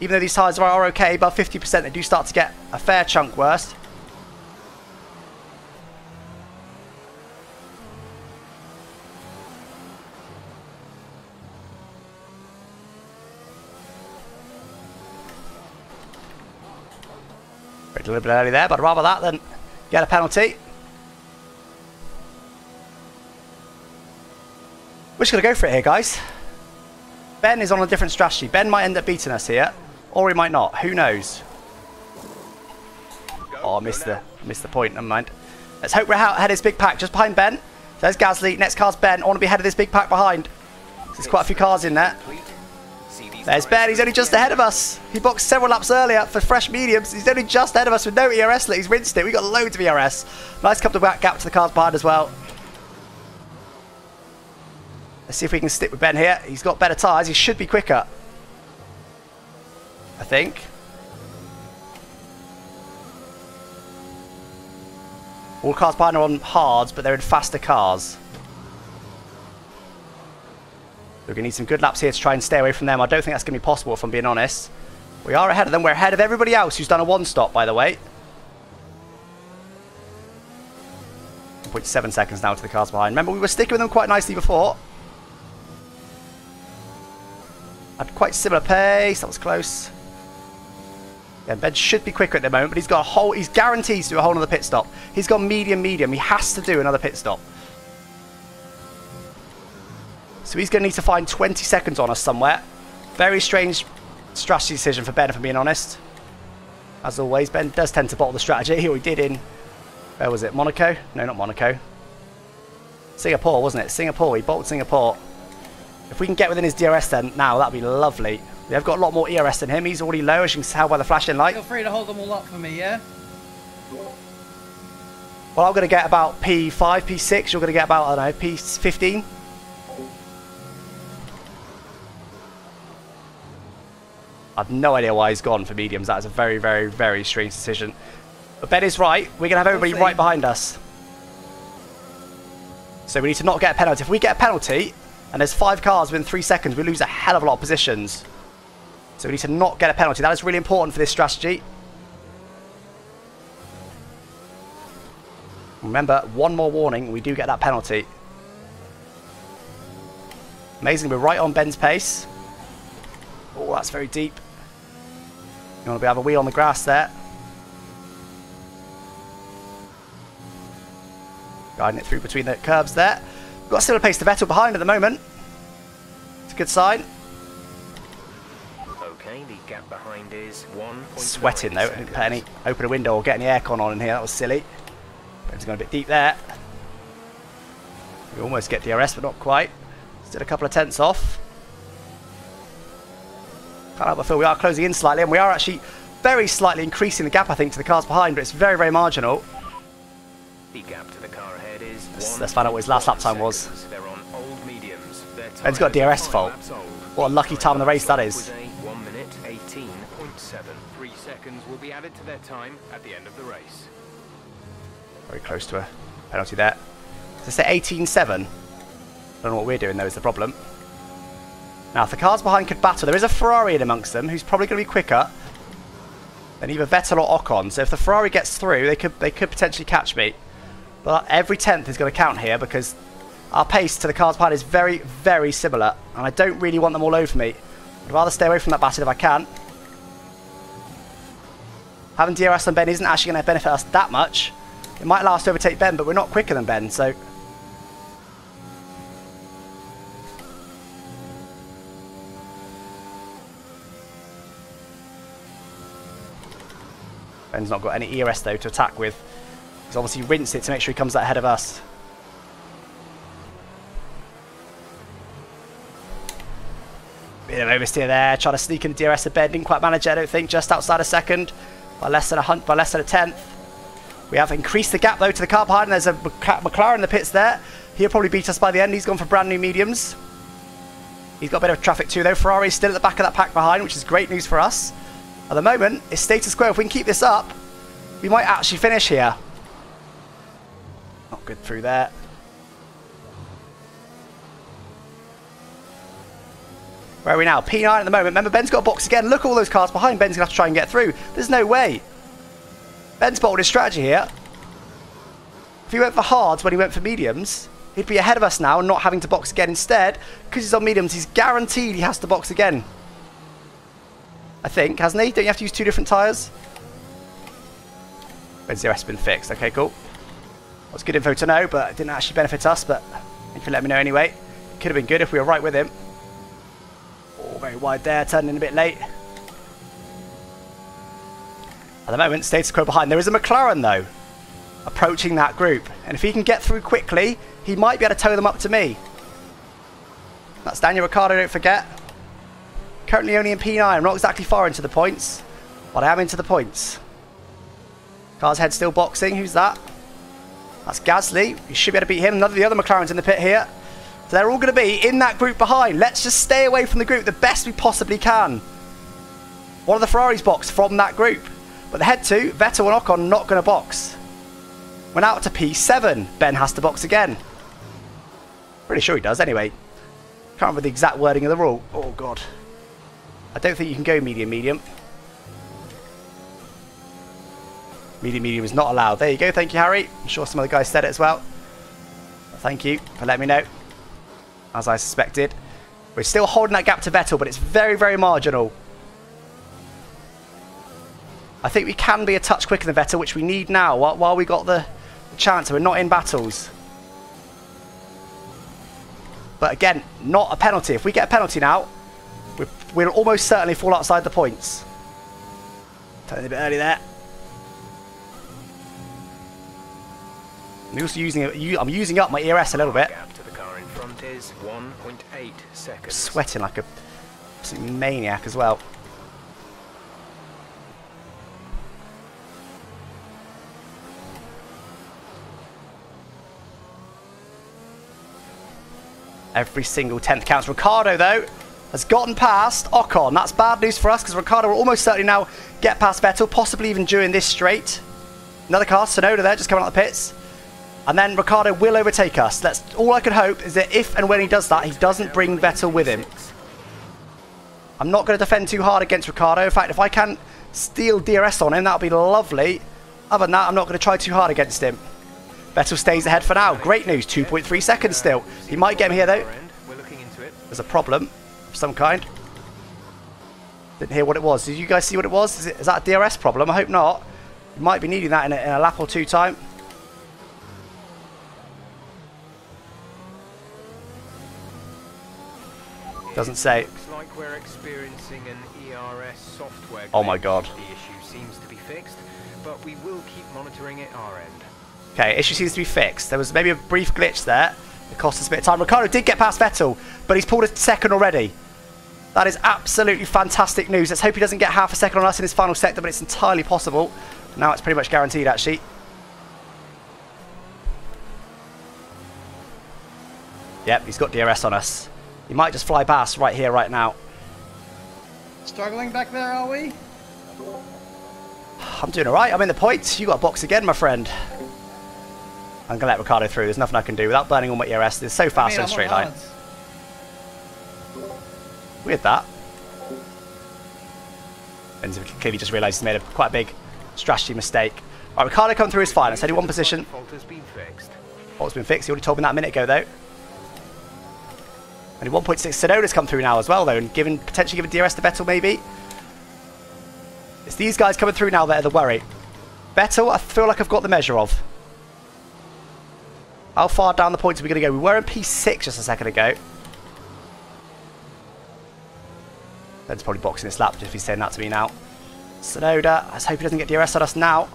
Even though these tyres are okay, above 50%, they do start to get a fair chunk worse. A little bit early there, but I'd rather that than get a penalty. We're just going to go for it here, guys. Ben is on a different strategy. Ben might end up beating us here, or he might not. Who knows? Oh, I missed the point. Never mind. Let's hope we're ahead of this big pack just behind Ben. There's Gasly. Next car's Ben. I want to be ahead of this big pack behind. There's quite a few cars in there. There's Ben. He's only just ahead of us. He boxed several laps earlier for fresh mediums. He's only just ahead of us with no ERS. He's rinsed it. We've got loads of ERS. Nice couple of gap to the cars behind as well. Let's see if we can stick with Ben here. He's got better tyres. He should be quicker, I think. All cars behind are on hards, but they're in faster cars. We're going to need some good laps here to try and stay away from them. I don't think that's going to be possible, if I'm being honest. We are ahead of them. We're ahead of everybody else who's done a one-stop, by the way. 1.7 seconds now to the cars behind. Remember, we were sticking with them quite nicely before. Had quite similar pace. That was close. Yeah, Ben should be quicker at the moment, but he's got a whole. He's guaranteed to do a whole other pit stop. He's got medium. He has to do another pit stop. So he's going to need to find 20 seconds on us somewhere. Very strange strategy decision for Ben, if I'm being honest. As always, Ben does tend to bottle the strategy. He did in, where was it, Monaco? No, not Monaco. Singapore, wasn't it? Singapore, he bottled Singapore. If we can get within his DRS then, now, that'd be lovely. We have got a lot more ERS than him. He's already low, as you can tell by the flashing light. Feel free to hold them all up for me, yeah? Well, I'm going to get about P5, P6. You're going to get about, I don't know, P15. I've no idea why he's gone for mediums. That is a very, very, very strange decision. But Ben is right. We're going to have everybody right behind us. So we need to not get a penalty. If we get a penalty, and there's 5 cars within 3 seconds, we lose a hell of a lot of positions. So we need to not get a penalty. That is really important for this strategy. Remember, one more warning, we do get that penalty. Amazing, we're right on Ben's pace. Oh, that's very deep. You want to have a wheel on the grass there. Guiding it through between the curbs there. We've got a similar pace to Vettel behind at the moment. It's a good sign. Okay, the gap behind is 1.9 Sweating though. Didn't put any, open a window or get any aircon on in here. That was silly. It's going a bit deep there. We almost get DRS, but not quite. Still a couple of tenths off. Can't help but feel we are closing in slightly, and we are actually very slightly increasing the gap, I think, to the cars behind, but it's very, very marginal. The gap to the car ahead is Let's find out what his last lap time was. They're on old mediums. Ben's got a DRS fault. What a lucky time in the race that is. 1 minute 18.7. 3 seconds will be added to their time at the end of the race. Very close to a penalty there. Does it say 18.7? I don't know what we're doing though is the problem. Now if the cars behind could battle, there is a Ferrari in amongst them who's probably going to be quicker. then either Vettel or Ocon. So if the Ferrari gets through, they could potentially catch me. But every 10th is going to count here because our pace to the cars behind is very, very similar. And I don't really want them all over me. I'd rather stay away from that battle if I can. Having DRS on Ben isn't actually going to benefit us that much. It might allow us to overtake Ben, but we're not quicker than Ben, so... Ben's not got any ERS though to attack with. He's obviously rinsed it to make sure he comes out ahead of us. Bit of oversteer there, trying to sneak in the DRS of Ben. Didn't quite manage it, I don't think, just outside a second. By less than a tenth. We have increased the gap though to the car behind. There's a McLaren in the pits there. He'll probably beat us by the end. He's gone for brand new mediums. He's got a bit of traffic too though. Ferrari's still at the back of that pack behind, which is great news for us. At the moment, it's status quo. If we can keep this up, we might actually finish here. Not good through there. Where are we now? P9 at the moment. Remember, Ben's got a box again. Look at all those cars behind. Ben's going to have to try and get through. There's no way. Ben's bottled his strategy here. If he went for hards when he went for mediums, he'd be ahead of us now and not having to box again. Instead, because he's on mediums, he's guaranteed he has to box again. I think, hasn't he? Don't you have to use 2 different tyres? Ben's DRS has been fixed. Okay, cool. That's good info to know, but it didn't actually benefit us, but thank you for letting me know anyway. It could have been good if we were right with him. Oh, very wide there, turning in a bit late. At the moment, status quo behind. There is a McLaren, though, approaching that group. And if he can get through quickly, he might be able to tow them up to me. That's Daniel Ricciardo, don't forget. Currently only in P9. I'm not exactly far into the points, but I am into the points. Car's head still boxing. Who's that? That's Gasly. You should be able to beat him. None of the other McLarens in the pit here. So they're all going to be in that group behind. Let's just stay away from the group the best we possibly can. One of the Ferraris boxed from that group. But the head 2, Vettel and Ocon, not going to box. Went out to P7. Ben has to box again. Pretty sure he does anyway. Can't remember the exact wording of the rule. Oh, God. I don't think you can go medium. Medium is not allowed. There you go. Thank you, Harry. I'm sure some other guys said it as well. Thank you for letting me know. As I suspected. We're still holding that gap to Vettel, but it's very, very marginal. I think we can be a touch quicker than Vettel, which we need now while we got the chance. We're not in battles. But again, not a penalty. If we get a penalty now, we'll almost certainly fall outside the points. Turning a bit early there. I'm also I'm using up my ERS a little bit. Gap to the car in front is 1.8 seconds. Sweating like a maniac as well. Every single 10th counts. Ricciardo, though, has gotten past Ocon. That's bad news for us because Ricciardo will almost certainly now get past Vettel, possibly even during this straight. Another car, Tsunoda there, just coming out the pits. And then Ricciardo will overtake us. That's all I can hope is that if and when he does that, he doesn't bring Vettel with him. I'm not going to defend too hard against Ricciardo. In fact, if I can steal DRS on him, that would be lovely. Other than that, I'm not going to try too hard against him. Vettel stays ahead for now. Great news, 2.3 seconds still. He might get him here though. There's a problem of some kind. Didn't hear what it was. Did you guys see what it was? Is that a DRS problem? I hope not. You might be needing that in a lap or 2 time. Doesn't say. Looks like we're experiencing an ERS software glitch. Oh my God. The issue seems to be fixed, but we will keep monitoring it our end. Okay, issue seems to be fixed. There was maybe a brief glitch there. It cost us a bit of time. Ricciardo did get past Vettel, but he's pulled a second already. That is absolutely fantastic news. Let's hope he doesn't get half a second on us in his final sector, but it's entirely possible. Now it's pretty much guaranteed, actually. Yep, he's got DRS on us. He might just fly past right here, right now. Struggling back there, are we? I'm doing alright. I'm in the points. You got a box again, my friend. I'm going to let Ricciardo through. There's nothing I can do without burning all my ERS. It's so fast in a straight line. Weird that. And clearly just realised he's made quite a big strategy mistake. Right, Ricciardo come through is fine. It's only one position. Fault has been fixed. Fault's been fixed. He already told me that a minute ago, though. Only 1.6. Tsunoda's come through now as well, though, and potentially giving DRS to Vettel, maybe. It's these guys coming through now that are the worry. Vettel, I feel like I've got the measure of. How far down the points are we going to go? We were in P6 just a second ago. Ben's probably boxing this lap if he's saying that to me now. Tsunoda, I hope he doesn't get DRS on us now.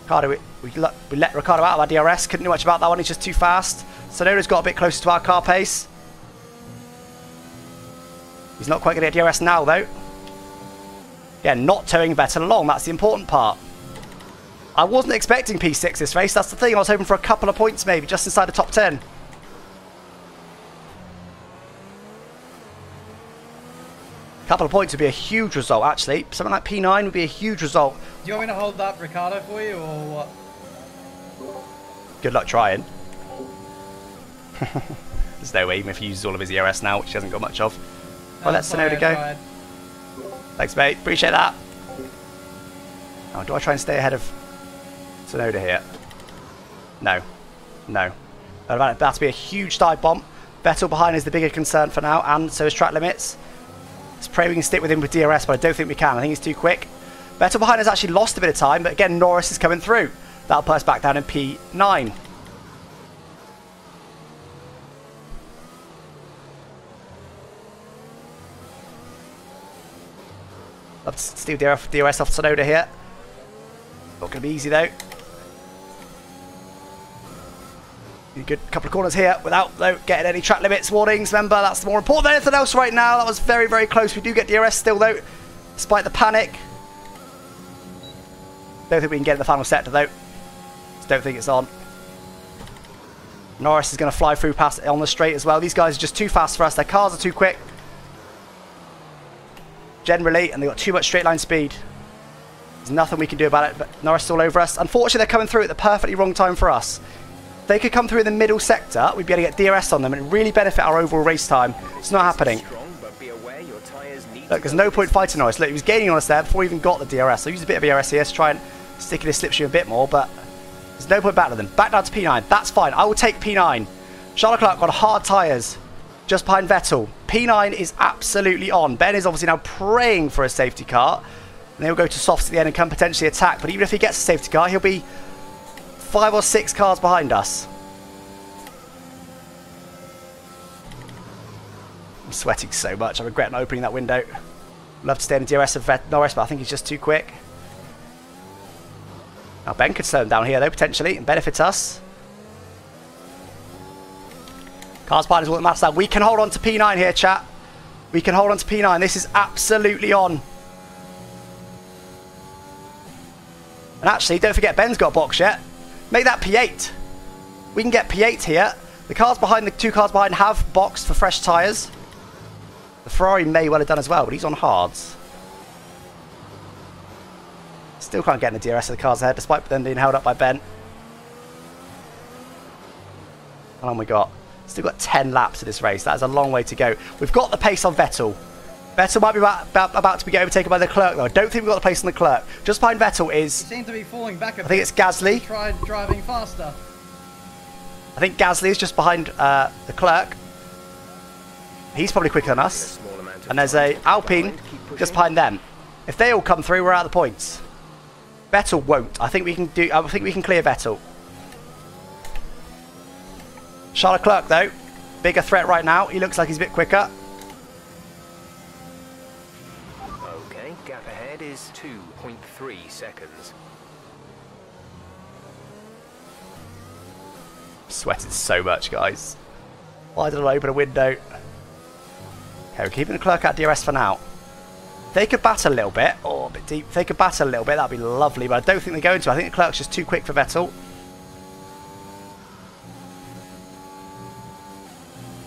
Ricciardo, we let Ricciardo out of our DRS. Couldn't do much about that one. He's just too fast. Tsunoda's got a bit closer to our car pace. He's not quite going to get DRS now, though. Yeah, not towing Vettel along. That's the important part. I wasn't expecting P6 this race. That's the thing. I was hoping for a couple of points, maybe, just inside the top 10. A couple of points would be a huge result, actually. Something like P9 would be a huge result. Do you want me to hold up Ricciardo for you, or what? Good luck trying. There's no way, even if he uses all of his ERS now, which he hasn't got much of. Well, let Tsunoda go. Thanks, mate. Appreciate that. Oh, do I try and stay ahead of Tsunoda here? No. No. That'd have to be a huge dive bomb. Vettel behind is the bigger concern for now, and so is track limits. Let's pray we can stick with him with DRS, but I don't think we can. I think he's too quick. Vettel behind has actually lost a bit of time, but again, Norris is coming through. That'll put us back down in P9. Love to steal DRS off Tsunoda here. Not going to be easy though. A good couple of corners here without though getting any track limits warnings. Remember, that's more important than anything else right now. That was very, very close. We do get DRS still though, despite the panic. Don't think we can get in the final sector though. Just don't think it's on. Norris is going to fly through past on the straight as well. These guys are just too fast for us. Their cars are too quick. Generally, and they've got too much straight line speed. There's nothing we can do about it, but Norris is all over us. Unfortunately, they're coming through at the perfectly wrong time for us. If they could come through in the middle sector, we'd be able to get DRS on them and really benefit our overall race time. It's not happening. Look, there's no point fighting Norris. Look, he was gaining on us there before we even got the DRS. So I used a bit of ERS here to try and stick in his slipstream a bit more, but there's no point battling them. Back down to P9. That's fine. I will take P9. Charles Leclerc on hard tyres, just behind Vettel. P9 is absolutely on. Ben is obviously now praying for a safety car. And he'll go to softs at the end and can potentially attack. But even if he gets a safety car, he'll be 5 or 6 cars behind us. I'm sweating so much. I regret not opening that window. Love to stay in the DRS of Norris, but I think he's just too quick. Now Ben could slow him down here though, potentially, and benefit us. Cars behind us will matter that. We can hold on to P9 here, chat. We can hold on to P9. This is absolutely on. And actually, don't forget Ben's got a box yet. Make that P8. We can get P8 here. The cars behind, the 2 cars behind have boxed for fresh tyres. The Ferrari may well have done as well, but he's on hards. Still can't get in the DRS of the cars ahead, despite them being held up by Ben. How long we got? Still got 10 laps of this race. That is a long way to go. We've got the pace on Vettel. Vettel might be about to be overtaken by the Clerk, though. I don't think we've got the pace on the Clerk. Just behind Vettel is... He seems to be falling back a bit. I think it's Gasly. Try driving faster. I think Gasly is just behind the Clerk. He's probably quicker than us. And there's a Alpine just behind them. If they all come through, we're out of the points. Vettel won't. I think we can clear Vettel. Charles Leclerc, though, bigger threat right now. He looks like he's a bit quicker. Okay, gap ahead is 2.3 seconds. I'm sweating so much, guys. Why did I open a window? Okay, we're keeping the Clerk at DRS for now. If they could bat a little bit, or a bit deep. If they could bat a little bit, that'd be lovely, but I don't think they're going to. I think the Clerk's just too quick for Vettel.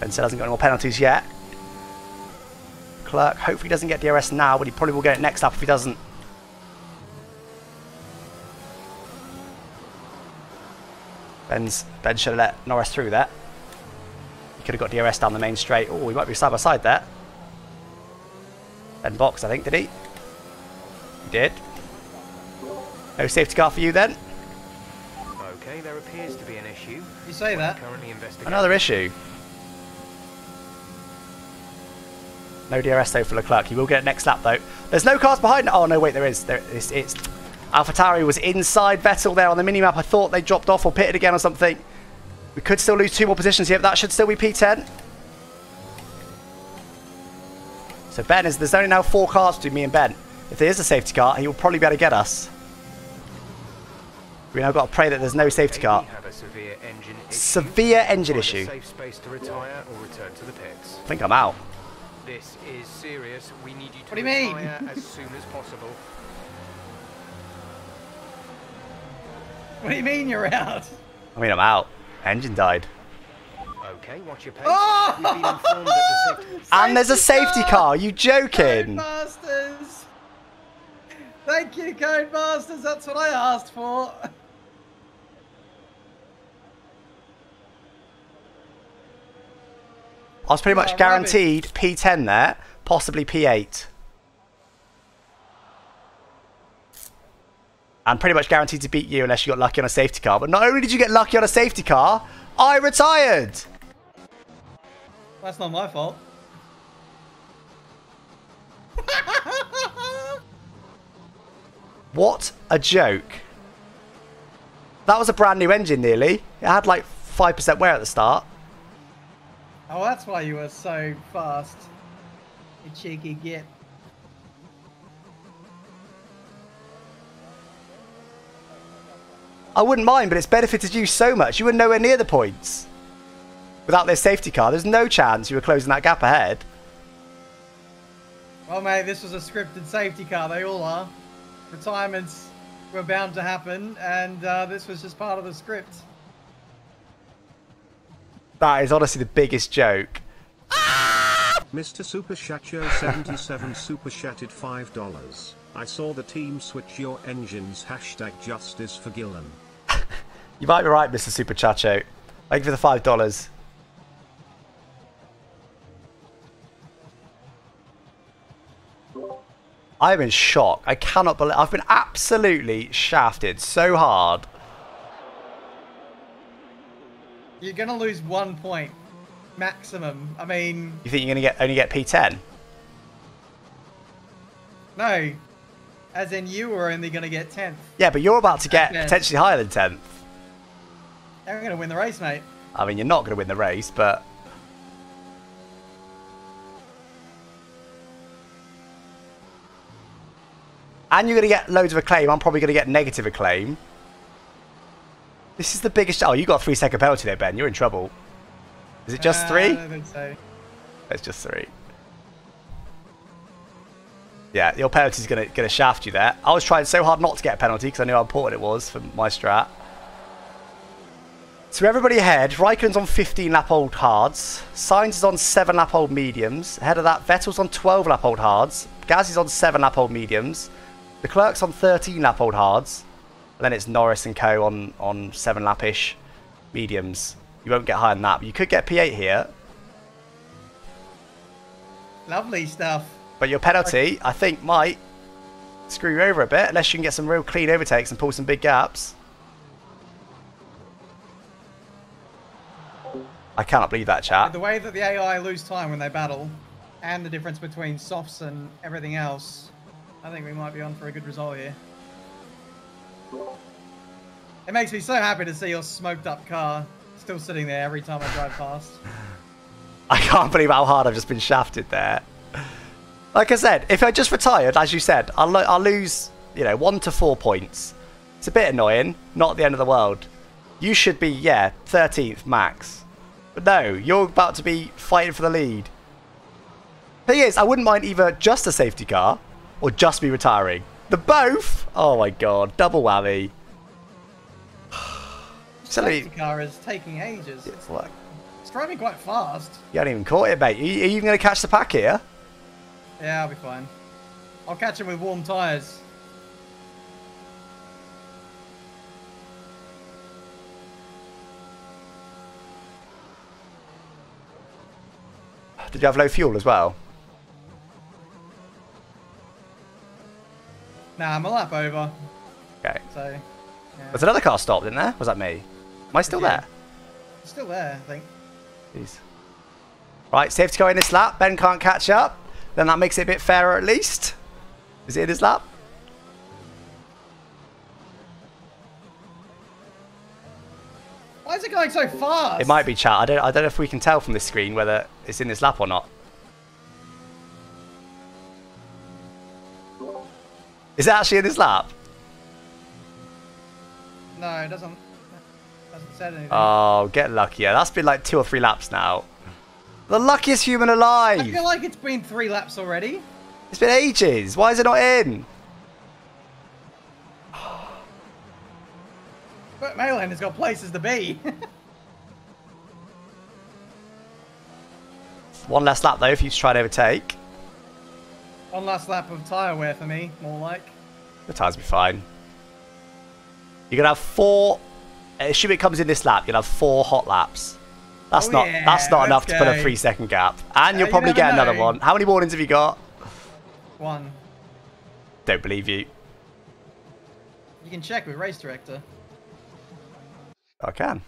Ben said hasn't got any more penalties yet. Clerk hopefully doesn't get DRS now, but he probably will get it next up if he doesn't. Ben should have let Norris through there. He could have got DRS down the main straight. Oh, we might be side by side there. Ben boxed, I think, did he? You did. No safety car for you then. Okay, there appears to be an issue. You say that. Currently investigating. Another issue. No DRS though for Leclerc. He will get it next lap though. There's no cars behind. Oh no, wait, there is. It's AlphaTauri was inside Vettel there on the minimap. I thought they dropped off or pitted again or something. We could still lose 2 more positions here, but that should still be P10. So Ben, there's only now 4 cars between me and Ben. If there is a safety car, he will probably be able to get us. We now got to pray that there's no safety car. Have a severe engine issue. Severe engine Find a issue. safe space to retire or return to the pits. I think I'm out. This is serious. We need you to What do you mean? retire as soon as possible. What do you mean you're out? I mean, I'm out. Engine died. Okay, watch your pace. Oh! You've been informed that the safety... And there's a safety car. Are you joking? Codemasters! Thank you, Codemasters. That's what I asked for. I was pretty much Yeah, guaranteed P10 there, possibly P8. And pretty much guaranteed to beat you unless you got lucky on a safety car. But not only did you get lucky on a safety car, I retired! That's not my fault. What a joke. That was a brand new engine nearly. It had like 5% wear at the start. Oh, that's why you were so fast. You cheeky git. I wouldn't mind, but it's benefited you so much. You were nowhere near the points. Without this safety car, there's no chance you were closing that gap ahead. Well, mate, this was a scripted safety car. They all are. Retirements were bound to happen, and this was just part of the script. That is honestly the biggest joke. Mr. Super Shacho 77 super chatted $5. I saw the team switch your engines. #justice for Gillen. You might be right, Mr. Super Chacho. Thank you for the $5. I'm in shock. I cannot believe I've been absolutely shafted so hard. You're gonna lose 1 point maximum. I mean, You think you're gonna only get P10? no. As in, you were only gonna get 10th. Yeah, but you're about to get Okay. potentially higher than 10th. You're gonna win the race, mate. I mean, you're not going to win the race, but... And you're going to get loads of acclaim. I'm probably going to get negative acclaim. This is the biggest... Oh, you got a 3-second penalty there, Ben. You're in trouble. Is it just 3? I don't think so. It's just 3. Yeah, your penalty's going to shaft you there. I was trying so hard not to get a penalty because I knew how important it was for my strat. So everybody ahead, Raikkonen's on 15 lap old hards, Sainz is on 7 lap old mediums, ahead of that Vettel's on 12 lap old hards, Gasly's on 7 lap old mediums, Leclerc's on 13 lap old hards, and then it's Norris and co on 7 lap-ish mediums. You won't get higher than that, but you could get P8 here. Lovely stuff. But your penalty, I think, might screw you over a bit, unless you can get some real clean overtakes and pull some big gaps. I cannot believe that, chat. The way that the AI lose time when they battle, and the difference between softs and everything else, I think we might be on for a good result here. It makes me so happy to see your smoked up car still sitting there every time I drive past. I can't believe how hard I've just been shafted there. Like I said, if I just retired, as you said, I'll lose, 1 to 4 points. It's a bit annoying, not the end of the world. You should be, 13th max. But no, you're about to be fighting for the lead. Thing is, I wouldn't mind either just a safety car or just me retiring. The both? Oh my god, double whammy. Safety car is taking ages. It's driving quite fast. You haven't even caught it, mate. Are you even going to catch the pack here? Yeah, I'll be fine. I'll catch him with warm tyres. Did you have low fuel as well? Nah, I'm a lap over. Okay. So, yeah. There's another car stopped, isn't there? Was that me? Am I still Yeah. there? It's still there, I think. Jeez. Right, safety car in this lap. Ben can't catch up. Then that makes it a bit fairer at least. Is it in his lap? Why is it going so fast? It might be chat. I don't know if we can tell from this screen whether it's in this lap or not. Is it actually in this lap? No, it doesn't say anything. Oh, get lucky. Yeah, that's been like 2 or 3 laps now. The luckiest human alive. I feel like it's been 3 laps already. It's been ages. Why is it not in? But Mayland has got places to be. One less lap though if you try and overtake. One last lap of tyre wear for me, more like. The tires will be fine. You're gonna have 4. Assuming it comes in this lap, you'll have 4 hot laps. That's not enough to put a 3-second gap. And you'll probably get another one. How many warnings have you got? 1. Don't believe you. You can check with Race Director. I can.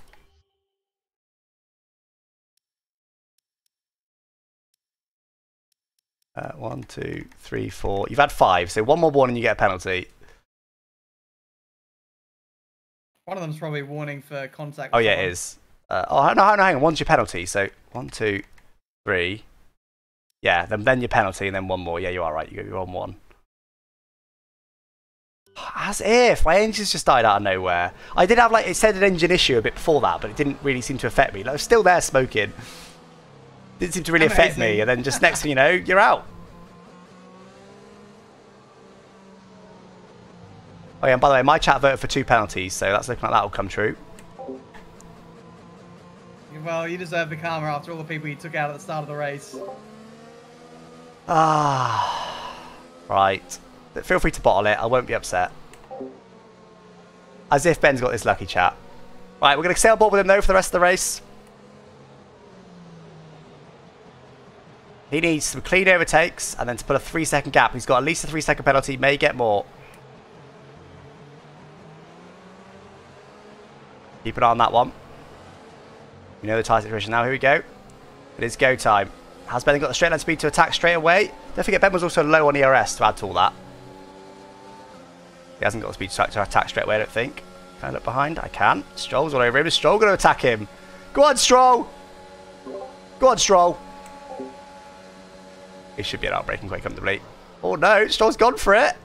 One, 2, 3, 4. You've had 5, so 1 more warning, you get a penalty. One of them's probably warning for contact. Oh yeah, it is. Oh no, hang on. 1's your penalty. So 1, 2, 3. Yeah, then your penalty, and then 1 more. Yeah, you are right. You're on 1. As if my engine's just died out of nowhere. I did have like it said an engine issue a bit before that, but it didn't really seem to affect me. Like, I was still there smoking. Didn't seem to really affect me, and then just next thing you know, you're out. Oh yeah, and by the way, my chat voted for 2 penalties, so that's looking like that will come true. Well, you deserve the karma after all the people you took out at the start of the race. Ah, right. Feel free to bottle it. I won't be upset. As if Ben's got this lucky chat. Right, we're going to sailboat with him though for the rest of the race. He needs some clean overtakes and then to put a 3-second gap. He's got at least a 3-second penalty, may get more. Keep an eye on that one. You know the tyre situation now. Here we go. It is go time. Has Ben got the straight line speed to attack straight away? Don't forget Ben was also low on ERS to add to all that. He hasn't got the speed to attack straight away, I don't think. Can I look behind? I can. Stroll's all over him. Is Stroll going to attack him? Go on, Stroll! Go on, Stroll! He should be an outbreaking quite comfortably. Oh no, Stroll's gone for it!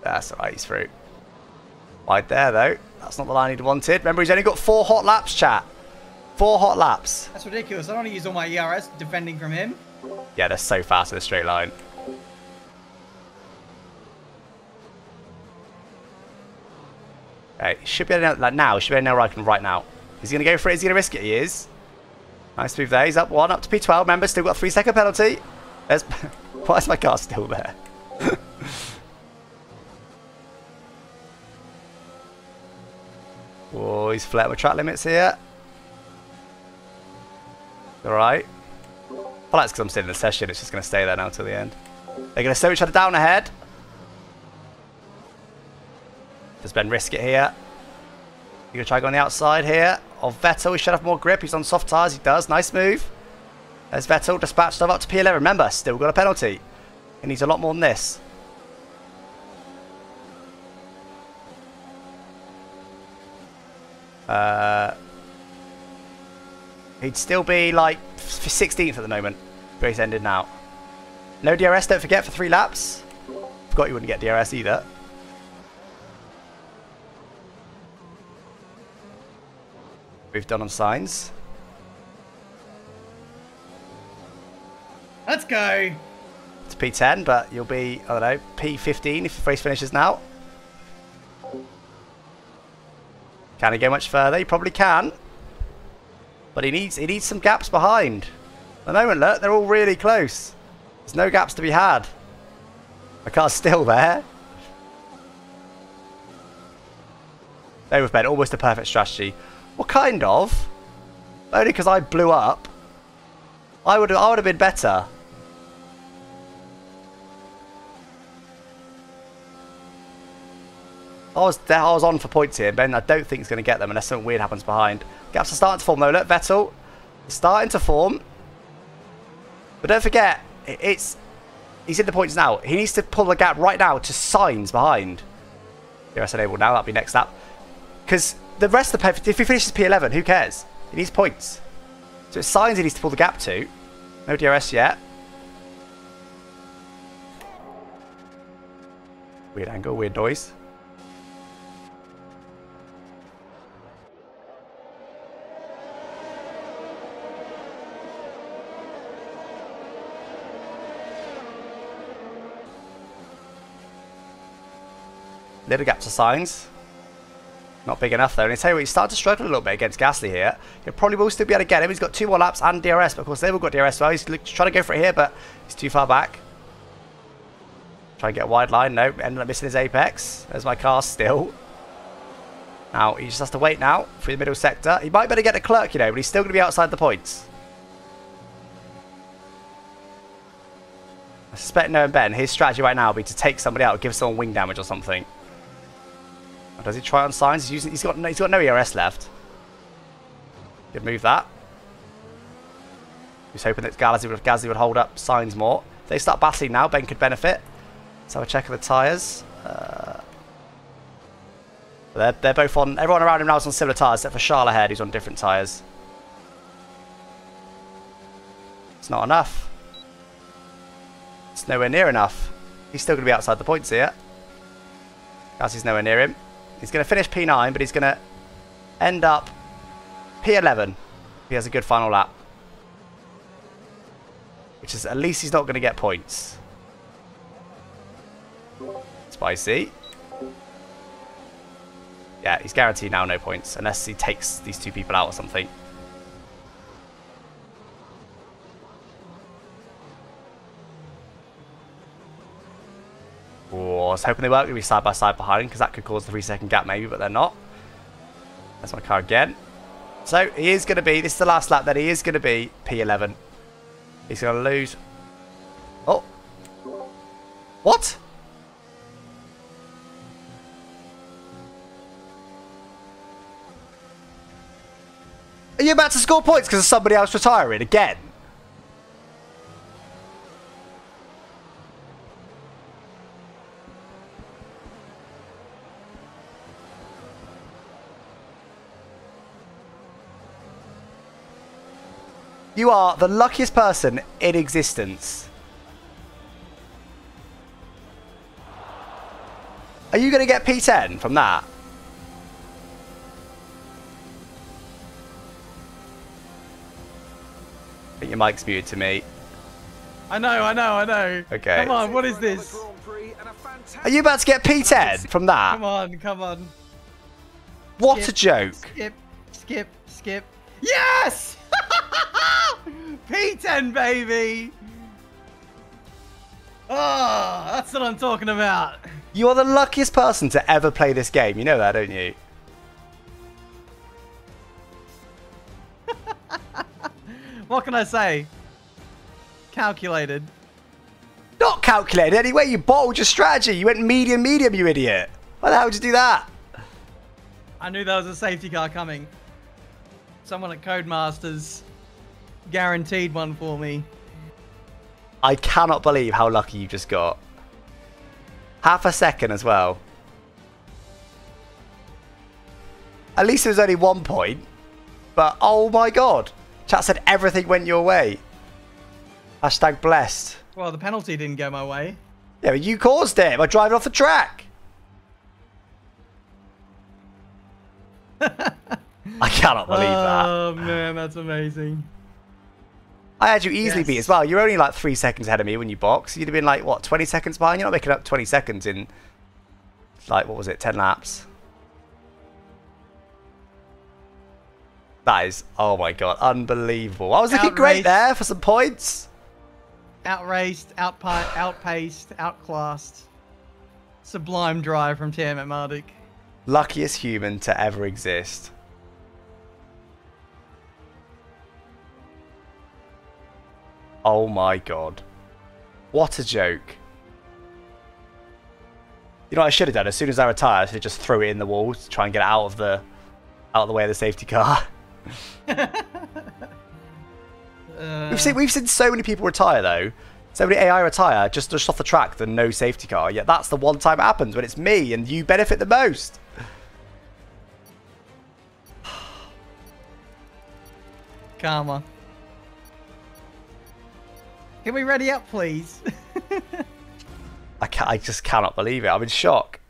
That's alright, he's through. Wide there though. That's not the line he'd wanted. Remember, he's only got 4 hot laps, chat. 4 hot laps. That's ridiculous. I don't want to use all my ERS defending from him. Yeah, they're so fast in a straight line. Okay, should be able to, like now. Should be able to know right now. Is he going to go for it? Is he going to risk it? He is. Nice move there. He's up 1, up to P12. Remember, still got a 3-second penalty. There's, why is my car still there? Oh, he's flirting with track limits here. Alright. Well, that's because I'm still in the session. It's just going to stay there now till the end. They're going to slow each other down ahead. Does Ben risk it here? You're going to try going on the outside here. Of Vettel, he should have more grip. He's on soft tyres. He does. Nice move. There's Vettel. Dispatched stuff up to P11. Remember, still got a penalty. He needs a lot more than this. He'd still be like 16th at the moment. Race ended now. No DRS, don't forget, for 3 laps. Forgot you wouldn't get DRS either. We've done on signs. Let's go. It's P10, but you'll be, I don't know, P15 if the race finishes now. Can he go much further? He probably can. But he needs some gaps behind. At the moment, look, they're all really close. There's no gaps to be had. My car's still there. Over Ben, almost a perfect strategy. Well, kind of. Only because I blew up. I would have been better. I was on for points here. Ben, I don't think he's going to get them unless something weird happens behind. Gaps are starting to form, though. Look, Vettel is starting to form. But don't forget, he's in the points now. He needs to pull the gap right now to Sainz behind. DRS enabled now. That'll be next lap. Because the rest of the pair, if he finishes P11, who cares? He needs points. So it's Sainz he needs to pull the gap to. No DRS yet. Weird angle, weird noise. Little gap to Sainz. Not big enough though. And I tell you what, he's starting to struggle a little bit against Gasly here. He probably will still be able to get him. He's got 2 more laps and DRS, but of course they've all got DRS as well. He's trying to go for it here, but he's too far back. Try and get a wide line. No, ended up missing his apex. There's my car still. Now, he just has to wait now through the middle sector. He might better get a Clerk, you know, but he's still going to be outside the points. I suspect knowing Ben, his strategy right now will be to take somebody out, give someone wing damage or something. Or does he try on Sainz? He's got no ERS left. Could move that. He's hoping that Gasly would hold up Sainz more. If they start battling now, Ben could benefit. Let's have a check of the tyres. They're both on. Everyone around him now is on similar tyres, except for Charles ahead, who's on different tyres. It's not enough. It's nowhere near enough. He's still going to be outside the points here. Gasly's nowhere near him. He's going to finish P9, but he's going to end up P11. He has a good final lap. Which is, at least he's not going to get points. Spicy. Yeah, he's guaranteed now no points, unless he takes these 2 people out or something. Oh, I was hoping they weren't going to be side by side behind, because that could cause the 3-second gap maybe, but they're not. That's my car again. So he is going to be, this is the last lap, then he is going to be P11. He's going to lose. Oh. What? Are you about to score points because of somebody else retiring again? You are the luckiest person in existence. Are you going to get P10 from that? I think your mic's muted to me. I know. Okay. Come on, what is this? Are you about to get P10 from that? Come on. What Skip, a joke. Skip. Yes! P10, baby! Oh, that's what I'm talking about. You are the luckiest person to ever play this game. You know that, don't you? What can I say? Calculated. Not calculated anyway. You bottled your strategy. You went medium, you idiot. Why the hell would you do that? I knew there was a safety car coming. Someone at Codemasters guaranteed one for me. I cannot believe how lucky you just got. Half a second as well. At least it was only 1 point. But oh my god. Chat said everything went your way. Hashtag blessed. Well, the penalty didn't go my way. Yeah, but you caused it by driving off the track. I cannot believe that. Oh man, that's amazing. I had you easily Yes. beat as well. You're only like 3 seconds ahead of me when you box. You'd have been like, what, 20 seconds behind? You're not making up 20 seconds in, like, what was it, 10 laps? That is, oh my god, unbelievable. I was looking great there for some points. Outraced, outpaced, outclassed. Sublime drive from TM Marduk. Luckiest human to ever exist. Oh my god. What a joke. You know what I should have done? As soon as I retire, I should just throw it in the wall to try and get it out of the way of the safety car. We've seen so many people retire though. So many AI retire just off the track, the no safety car. Yet that's the one time it happens when it's me and you benefit the most. Karma. Can we ready up, please? I just cannot believe it. I'm in shock.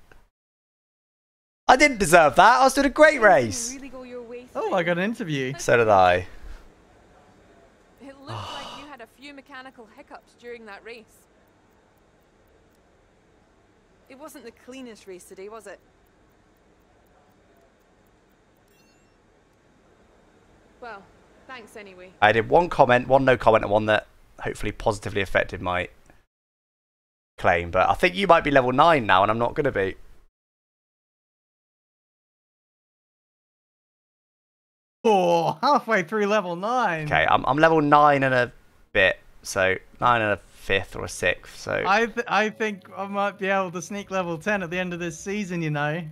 I didn't deserve that. I was doing a great race. Really go your way Oh, I got an interview. So did I. It looked like you had a few mechanical hiccups during that race. It wasn't the cleanest race today, was it? Well, thanks anyway. I did one comment, one no comment, and one that hopefully positively affected my claim. But I think you might be level 9 now, and I'm not going to be. Oh, halfway through level 9. Okay, I'm level 9 and a bit, so 9 and a 5th or a 6th. So I think I might be able to sneak level 10 at the end of this season, you know.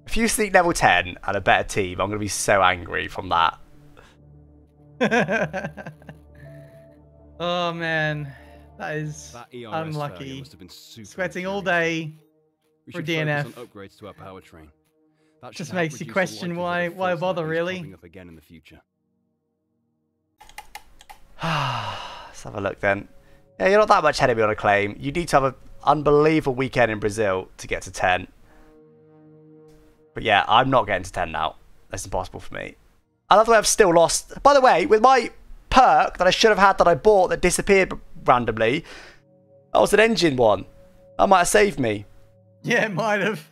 if you sneak level 10 and a better team, I'm going to be so angry from that. Oh man, that is unlucky. Sweating all day for DNF. Upgrades to our powertrain. That Just makes you question why bother, really. Up again in the future. Let's have a look then. Yeah, you're not that much ahead of me on a claim. You need to have an unbelievable weekend in Brazil to get to 10. But yeah, I'm not getting to 10 now. That's impossible for me. I love the way I've still lost. By the way, with my perk that I should have had that I bought that disappeared randomly, that was an engine one. That might have saved me. Yeah, it might have.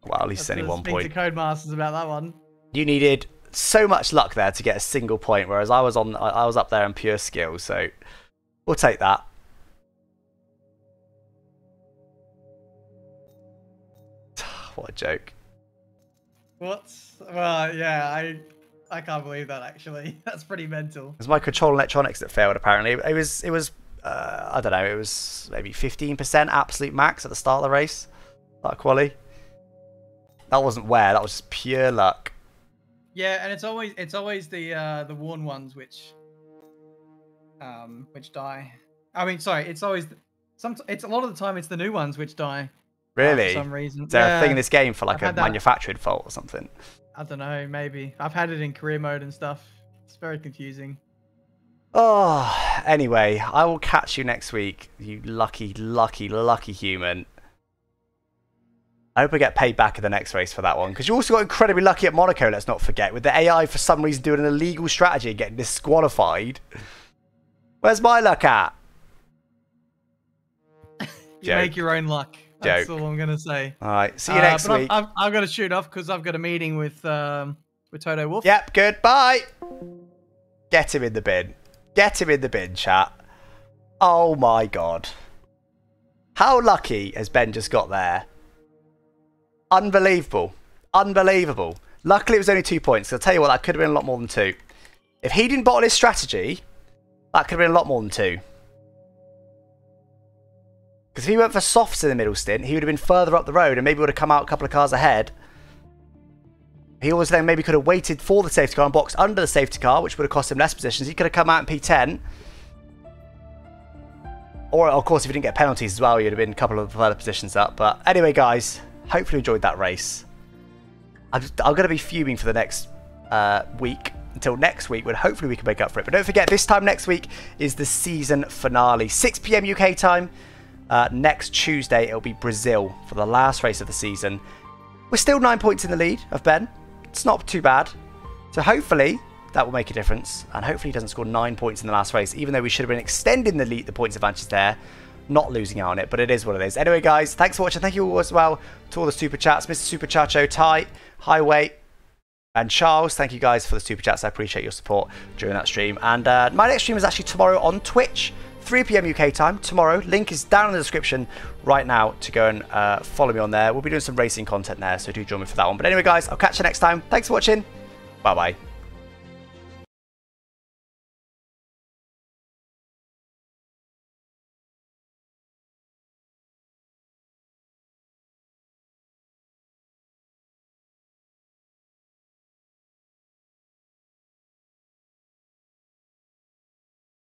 Well, at least only 1 point. Speak to Codemasters about that one. You needed so much luck there to get a single point, whereas I was up there in pure skill. So we'll take that. What a joke. What? Well, yeah, I can't believe that actually. That's pretty mental. It was my control electronics that failed apparently. It was I don't know, it was maybe 15% absolute max at the start of the race. That quali. That wasn't wear, that was just pure luck. Yeah, and it's always the worn ones which die. I mean, sorry, it's always it's a lot of the time it's the new ones which die. Really? For some reason. Is there a thing in this game for like a that. manufacturing fault or something? I don't know, maybe. I've had it in career mode and stuff. It's very confusing. Oh, anyway, I will catch you next week, you lucky, lucky, lucky human. I hope I get paid back in the next race for that one, because you also got incredibly lucky at Monaco, let's not forget, with the AI for some reason doing an illegal strategy and getting disqualified. Where's my luck at? You make your own luck. That's Joke. all I'm gonna say. All right, see you next week. I've got to shoot off because I've got a meeting with Toto Wolff. Yep, good. Bye. Get him in the bin. Get him in the bin, chat. Oh my god. How lucky has Ben just got there? Unbelievable. Unbelievable. Luckily it was only 2 points. I'll tell you what, that could have been a lot more than 2. If he didn't bottle his strategy, that could have been a lot more than 2. Because if he went for softs in the middle stint, he would have been further up the road and maybe would have come out a couple of cars ahead. He always then maybe could have waited for the safety car and boxed under the safety car, which would have cost him less positions. He could have come out in P10. Or, of course, if he didn't get penalties as well, he'd have been a couple of further positions up. But anyway, guys, hopefully you enjoyed that race. I'm going to be fuming for the next week. Until next week, when hopefully we can make up for it. But don't forget, this time next week is the season finale. 6 PM UK time. Next Tuesday, it'll be Brazil for the last race of the season. We're still 9 points in the lead of Ben. It's not too bad. So hopefully that will make a difference. And hopefully he doesn't score 9 points in the last race, even though we should have been extending the points advantage there. Not losing out on it, but it is what it is. Anyway, guys, thanks for watching. Thank you all as well to all the super chats. Mr. Super Chacho, Ty, Highway, and Charles. Thank you guys for the super chats. I appreciate your support during that stream. And my next stream is actually tomorrow on Twitch. 3 PM UK time tomorrow. Link is down in the description right now to go and follow me on there. We'll be doing some racing content there, so do join me for that one. But anyway, guys, I'll catch you next time. Thanks for watching. Bye-bye.